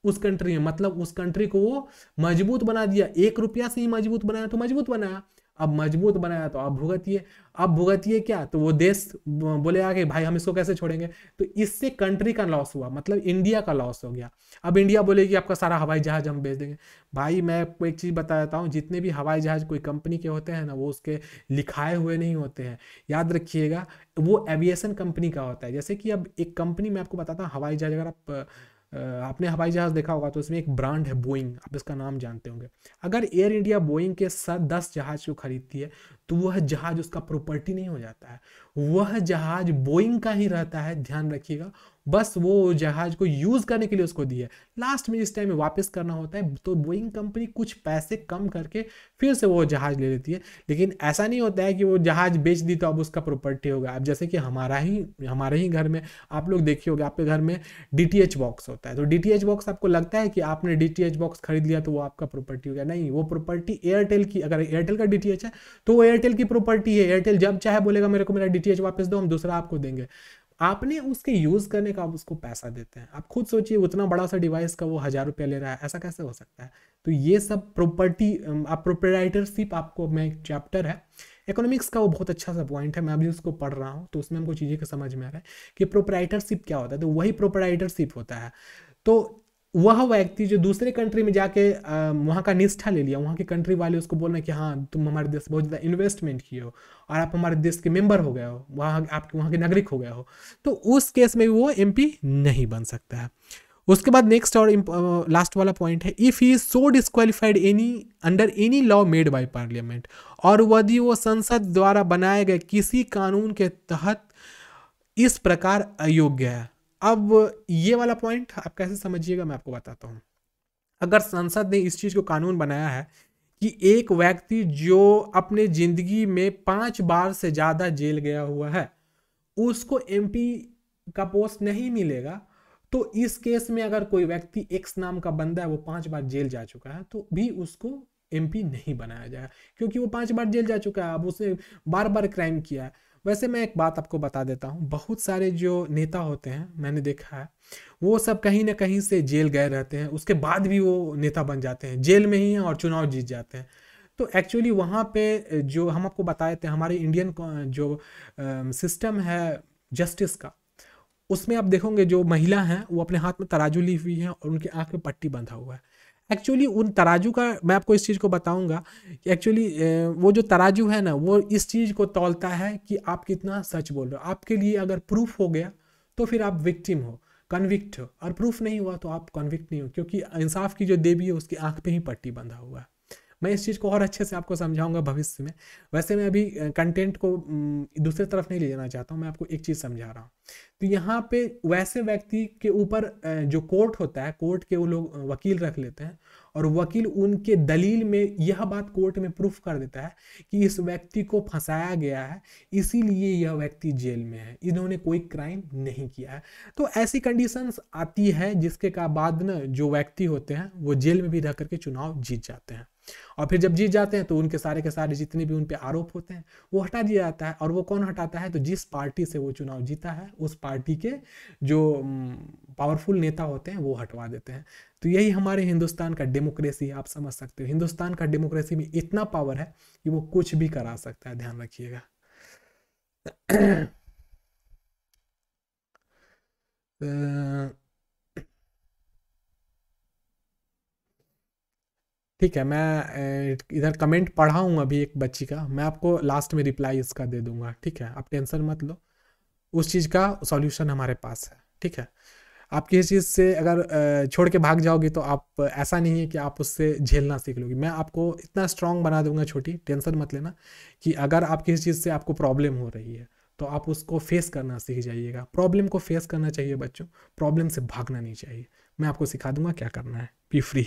उस कंट्री में, मतलब उस कंट्री को वो मजबूत बना दिया, 1 रुपया से ही मजबूत बनाया तो मजबूत बनाया। अब मजबूत बनाया तो अब भुगतिए, अब भुगतिए क्या, तो वो देश बोलेगा कि भाई हम इसको कैसे छोड़ेंगे, तो इससे कंट्री का लॉस हुआ, मतलब इंडिया का लॉस हो गया। अब इंडिया बोलेगी आपका सारा हवाई जहाज हम बेच देंगे। भाई मैं आपको एक चीज़ बता देता हूँ, जितने भी हवाई जहाज कोई कंपनी के होते हैं ना, वो उसके लिखाए हुए नहीं होते हैं, याद रखिएगा, वो एविएशन कंपनी का होता है। जैसे कि अब एक कंपनी मैं आपको बताता हूँ, हवाई जहाज, अगर आपने हवाई जहाज देखा होगा तो उसमें एक ब्रांड है बोइंग, आप इसका नाम जानते होंगे। अगर एयर इंडिया बोइंग के साथ 10 जहाज को खरीदती है तो वह जहाज उसका प्रॉपर्टी नहीं हो जाता है, वह जहाज बोइंग का ही रहता है, ध्यान रखिएगा। बस वो जहाज को यूज़ करने के लिए उसको दी है, लास्ट में जिस टाइम में वापस करना होता है तो बोइंग कंपनी कुछ पैसे कम करके फिर से वो जहाज ले लेती है। लेकिन ऐसा नहीं होता है कि वो जहाज बेच दी तो अब उसका प्रॉपर्टी होगा। अब जैसे कि हमारे ही घर में आप लोग देखिए होगा, आपके घर में डीटीएच बॉक्स होता है, तो डीटीएच बॉक्स आपको लगता है कि आपने डीटीएच बॉक्स खरीद लिया तो वो आपका प्रॉपर्टी हो गया, नहीं, वो प्रॉपर्टी एयरटेल की, अगर एयरटेल का डीटीएच है तो वो एयरटेल की प्रॉपर्टी है। एयरटेल जब चाहे बोलेगा मेरे को मेरा डीटीएच वापस दो, हम दूसरा आपको देंगे, आपने उसके यूज करने का आप उसको पैसा देते हैं। आप खुद सोचिए, उतना बड़ा सा डिवाइस का वो 1000 रुपया ले रहा है, ऐसा कैसे हो सकता है। तो ये सब प्रॉपर्टी, आप प्रोप्राइटरशिप, आपको मैं एक चैप्टर है इकोनॉमिक्स का, वो बहुत अच्छा सा पॉइंट है, मैं अभी उसको पढ़ रहा हूँ, तो उसमें हमको चीज़ें का समझ में आ रहा है कि प्रोप्राइटरशिप क्या होता है। तो वही प्रोप्राइटरशिप होता है, तो वह व्यक्ति जो दूसरे कंट्री में जाके वहाँ का निष्ठा ले लिया, वहाँ के कंट्री वाले उसको बोल रहे हैं कि हाँ तुम हमारे देश बहुत ज़्यादा इन्वेस्टमेंट किए हो और आप हमारे देश के मेंबर हो गए हो, वहाँ आप वहाँ के नागरिक हो गए हो, तो उस केस में वो एमपी नहीं बन सकता है। उसके बाद नेक्स्ट और लास्ट वाला पॉइंट है, if he is so disqualified under any law made by parliament, और यदि वो संसद द्वारा बनाए गए किसी कानून के तहत इस प्रकार अयोग्य है। अब ये वाला पॉइंट आप कैसे समझिएगा, मैं आपको बताता हूँ। अगर संसद ने इस चीज़ को कानून बनाया है कि एक व्यक्ति जो अपने जिंदगी में 5 बार से ज़्यादा जेल गया हुआ है उसको एमपी का पोस्ट नहीं मिलेगा, तो इस केस में अगर कोई व्यक्ति एक्स नाम का बंदा है, वो 5 बार जेल जा चुका है, तो भी उसको एमपी नहीं बनाया जाएगा, क्योंकि वो 5 बार जेल जा चुका है, अब उसने बार बार क्राइम किया है। वैसे मैं एक बात आपको बता देता हूँ, बहुत सारे जो नेता होते हैं मैंने देखा है, वो सब कहीं ना कहीं से जेल गए रहते हैं, उसके बाद भी वो नेता बन जाते हैं, जेल में ही हैं और चुनाव जीत जाते हैं। तो एक्चुअली वहाँ पे जो हम आपको बताए थे, हमारे इंडियन जो सिस्टम है जस्टिस का, उसमें आप देखोगे जो महिला हैं वो अपने हाथ में तराजू ली हुई है और उनके आंख में पट्टी बंधा हुआ है। एक्चुअली उन तराजू का मैं आपको इस चीज़ को बताऊंगा कि एक्चुअली वो जो तराजू है ना वो इस चीज़ को तौलता है कि आप कितना सच बोल रहे हो। आपके लिए अगर प्रूफ हो गया तो फिर आप विक्टिम हो, कन्विक्ट हो, और प्रूफ नहीं हुआ तो आप कन्विक्ट नहीं हो, क्योंकि इंसाफ की जो देवी है उसकी आंख पे ही पट्टी बंधा हुआ है। मैं इस चीज़ को और अच्छे से आपको समझाऊंगा भविष्य में। वैसे मैं अभी कंटेंट को दूसरे तरफ नहीं ले जाना चाहता हूँ, मैं आपको एक चीज़ समझा रहा हूँ। तो यहाँ पे वैसे व्यक्ति के ऊपर जो कोर्ट होता है, कोर्ट के वो लोग वकील रख लेते हैं और वकील उनके दलील में यह बात कोर्ट में प्रूफ कर देता है कि इस व्यक्ति को फंसाया गया है, इसीलिए यह व्यक्ति जेल में है, इन्होंने कोई क्राइम नहीं किया है। तो ऐसी कंडीशंस आती है जिसके का बाद ना जो व्यक्ति होते हैं वो जेल में भी रह करके चुनाव जीत जाते हैं, और फिर जब जीत जाते हैं तो उनके सारे के सारे जितने भी उन पे आरोप होते हैं वो हटा दिया जाता है। और वो कौन हटाता है? तो जिस पार्टी से वो चुनाव जीता है उस पार्टी के जो पावरफुल नेता होते हैं वो हटवा देते हैं। तो यही हमारे हिंदुस्तान का डेमोक्रेसी है, आप समझ सकते हो। हिंदुस्तान का डेमोक्रेसी में इतना पावर है कि वो कुछ भी करा सकता है, ध्यान रखिएगा। ठीक है, मैं इधर कमेंट पढ़ा हूँ अभी एक बच्ची का, मैं आपको लास्ट में रिप्लाई इसका दे दूंगा, ठीक है? आप टेंशन मत लो, उस चीज़ का सॉल्यूशन हमारे पास है, ठीक है? आप किसी चीज़ से अगर छोड़ के भाग जाओगे तो आप ऐसा नहीं है कि आप उससे झेलना सीख लोगे। मैं आपको इतना स्ट्रांग बना दूंगा, छोटी टेंशन मत लेना, कि अगर आप किसी चीज़ से आपको प्रॉब्लम हो रही है तो आप उसको फेस करना सीख जाइएगा। प्रॉब्लम को फेस करना चाहिए बच्चों, प्रॉब्लम से भागना नहीं चाहिए। मैं आपको सिखा दूंगा क्या करना है, बी फ्री।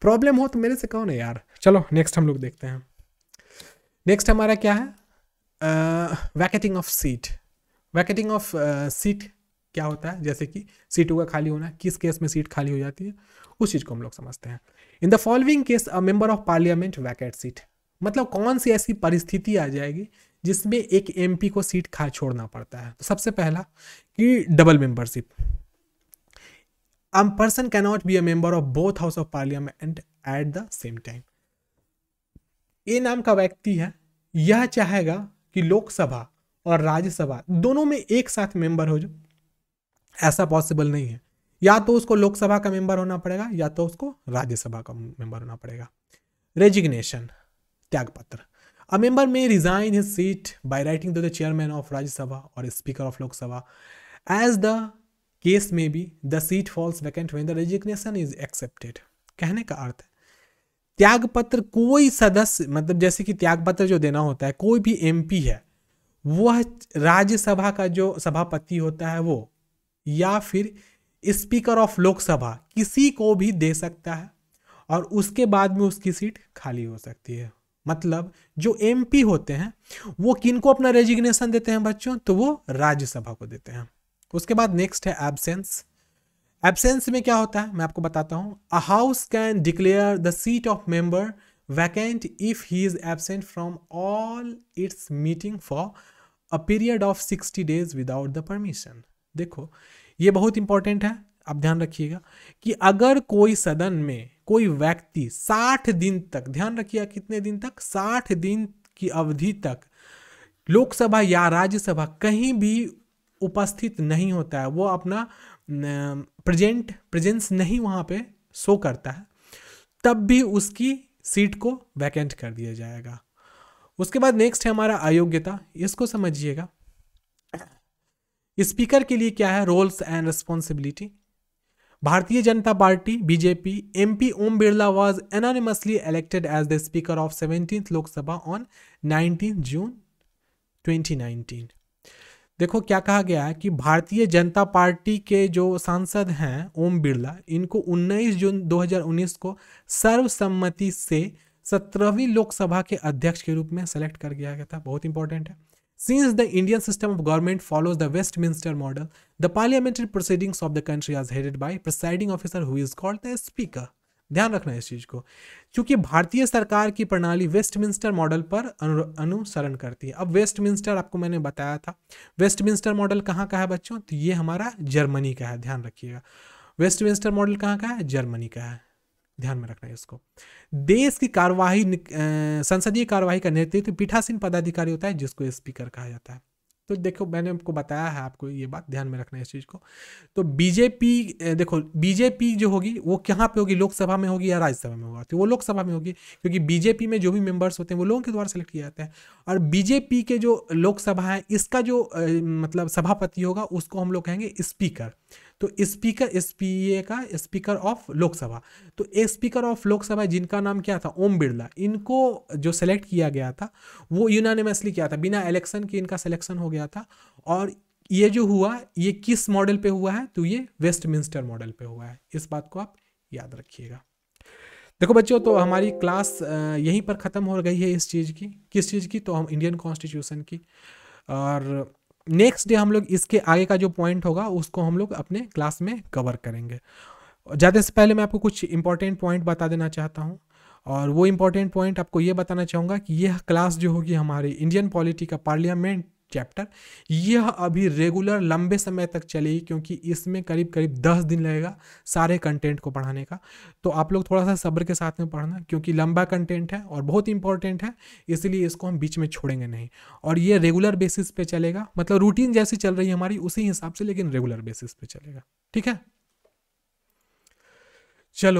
प्रॉब्लम हो तो मेरे से कहो ना यार। चलो नेक्स्ट हम लोग देखते हैं। नेक्स्ट हमारा क्या है? वैकेटिंग ऑफ सीट। वैकेटिंग ऑफ सीट क्या होता है? जैसे कि सीटों का खाली होना, किस केस में सीट खाली हो जाती है उस चीज़ को हम लोग समझते हैं। In the following case a member of parliament Venkat seat, मतलब कौन सी ऐसी परिस्थिति आ जाएगी जिसमें एक एमपी को सीट खा छोड़ना पड़ता है। तो सबसे पहला कि double membership. A person cannot be a member of both house of parliament at the same time. ए नाम का व्यक्ति है, यह चाहेगा कि लोकसभा और राज्यसभा दोनों में एक साथ मेंबर हो जाए, ऐसा पॉसिबल नहीं है। या तो उसको लोकसभा का मेंबर होना पड़ेगा या तो उसको राज्यसभा का मेंबर होना पड़ेगा। रेजिग्नेशन, त्यागपत्र। A member may resign his seat by writing to the chairman of Rajya Sabha or speaker of Lok Sabha as the case may be the seat falls vacant when the resignation is accepted. कहने का अर्थ है त्यागपत्र कोई सदस्य, मतलब जैसे कि त्यागपत्र जो देना होता है, कोई भी एमपी है वह राज्यसभा का जो सभापति होता है वो, या फिर स्पीकर ऑफ लोकसभा, किसी को भी दे सकता है और उसके बाद में उसकी सीट खाली हो सकती है। मतलब जो एमपी होते हैं वो किनको अपना रेजिग्नेशन देते हैं बच्चों? तो वो राज्यसभा को देते हैं। उसके बाद नेक्स्ट है एब्सेंस। एब्सेंस में क्या होता है मैं आपको बताता हूं। A house can declare the seat of member vacant if he is absent from all it's meeting for a period of 60 days without the permission. देखो ये बहुत इंपॉर्टेंट है, आप ध्यान रखिएगा कि अगर कोई सदन में कोई व्यक्ति 60 दिन तक, ध्यान रखिएगा कितने दिन तक? 60 दिन की अवधि तक लोकसभा या राज्यसभा कहीं भी उपस्थित नहीं होता है, वो अपना प्रेजेंस नहीं वहाँ पे शो करता है, तब भी उसकी सीट को वैकेंट कर दिया जाएगा। उसके बाद नेक्स्ट है हमारा अयोग्यता, इसको समझिएगा। स्पीकर के लिए क्या है? Roles and responsibility. Bharatiya Janata Party BJP MP Om Birla was unanimously elected as the speaker of 17th Lok Sabha on 19 June 2019। देखो क्या कहा गया है कि भारतीय जनता पार्टी के जो सांसद हैं ओम बिरला, इनको 19 जून 2019 को सर्वसम्मति से 17वीं लोकसभा के अध्यक्ष के रूप में सेलेक्ट कर दिया गया था। बहुत इंपॉर्टेंट है। Since the Indian system of government follows the Westminster model, the parliamentary proceedings of the country are headed by presiding officer who is called the speaker. ध्यान रखना है इस चीज को, क्योंकि भारतीय सरकार की प्रणाली वेस्टमिंस्टर मॉडल पर अनुसरण करती है। अब वेस्टमिंस्टर आपको मैंने बताया था, वेस्टमिंस्टर मॉडल कहाँ का है बच्चों? तो ये हमारा जर्मनी का है, ध्यान रखिएगा। वेस्टमिंस्टर मॉडल कहाँ का है? जर्मनी का है, ध्यान में रखना है इसको। देश की कार्यवाही, संसदीय कार्यवाही का नेतृत्व पीठासीन पदाधिकारी होता है जिसको स्पीकर कहा जाता है। तो देखो मैंने आपको बताया है, आपको ये बात ध्यान में रखना है इस चीज़ को। तो बीजेपी, देखो बीजेपी जो होगी वो कहाँ पे होगी, लोकसभा में होगी या राज्यसभा में होगा, तो वो लोकसभा में होगी, क्योंकि बीजेपी में जो भी मेंबर्स होते हैं वो लोगों के द्वारा सेलेक्ट किए जाते हैं। और बीजेपी के जो लोकसभा है इसका जो मतलब सभापति होगा उसको हम लोग कहेंगे स्पीकर। तो स्पीकर, एसपीए का स्पीकर ऑफ लोकसभा। तो स्पीकर ऑफ लोकसभा जिनका नाम क्या था, ओम बिरला, इनको जो सेलेक्ट किया गया था वो यूनानिमसली किया था, बिना इलेक्शन के इनका सिलेक्शन हो गया था। और ये जो हुआ ये किस मॉडल पे हुआ है, तो ये वेस्टमिंस्टर मॉडल पे हुआ है, इस बात को आप याद रखिएगा। देखो बच्चों, तो हमारी क्लास यहीं पर ख़त्म हो गई है इस चीज़ की, किस चीज़ की, तो हम इंडियन कॉन्स्टिट्यूशन की। और नेक्स्ट डे हम लोग इसके आगे का जो पॉइंट होगा उसको हम लोग अपने क्लास में कवर करेंगे। ज़्यादा से पहले मैं आपको कुछ इंपॉर्टेंट पॉइंट बता देना चाहता हूँ, और वो इंपॉर्टेंट पॉइंट आपको ये बताना चाहूँगा कि यह क्लास जो होगी हमारी इंडियन पॉलिटी का पार्लियामेंट चैप्टर, यह अभी रेगुलर लंबे समय तक चलेगी, क्योंकि इसमें करीब करीब 10 दिन लगेगा सारे कंटेंट को पढ़ाने का। तो आप लोग थोड़ा सा सब्र के साथ में पढ़ना, क्योंकि लंबा कंटेंट है और बहुत इंपॉर्टेंट है, इसलिए इसको हम बीच में छोड़ेंगे नहीं। और ये रेगुलर बेसिस पे चलेगा, मतलब रूटीन जैसी चल रही है हमारी उसी हिसाब से, लेकिन रेगुलर बेसिस पे चलेगा। ठीक है, चलो।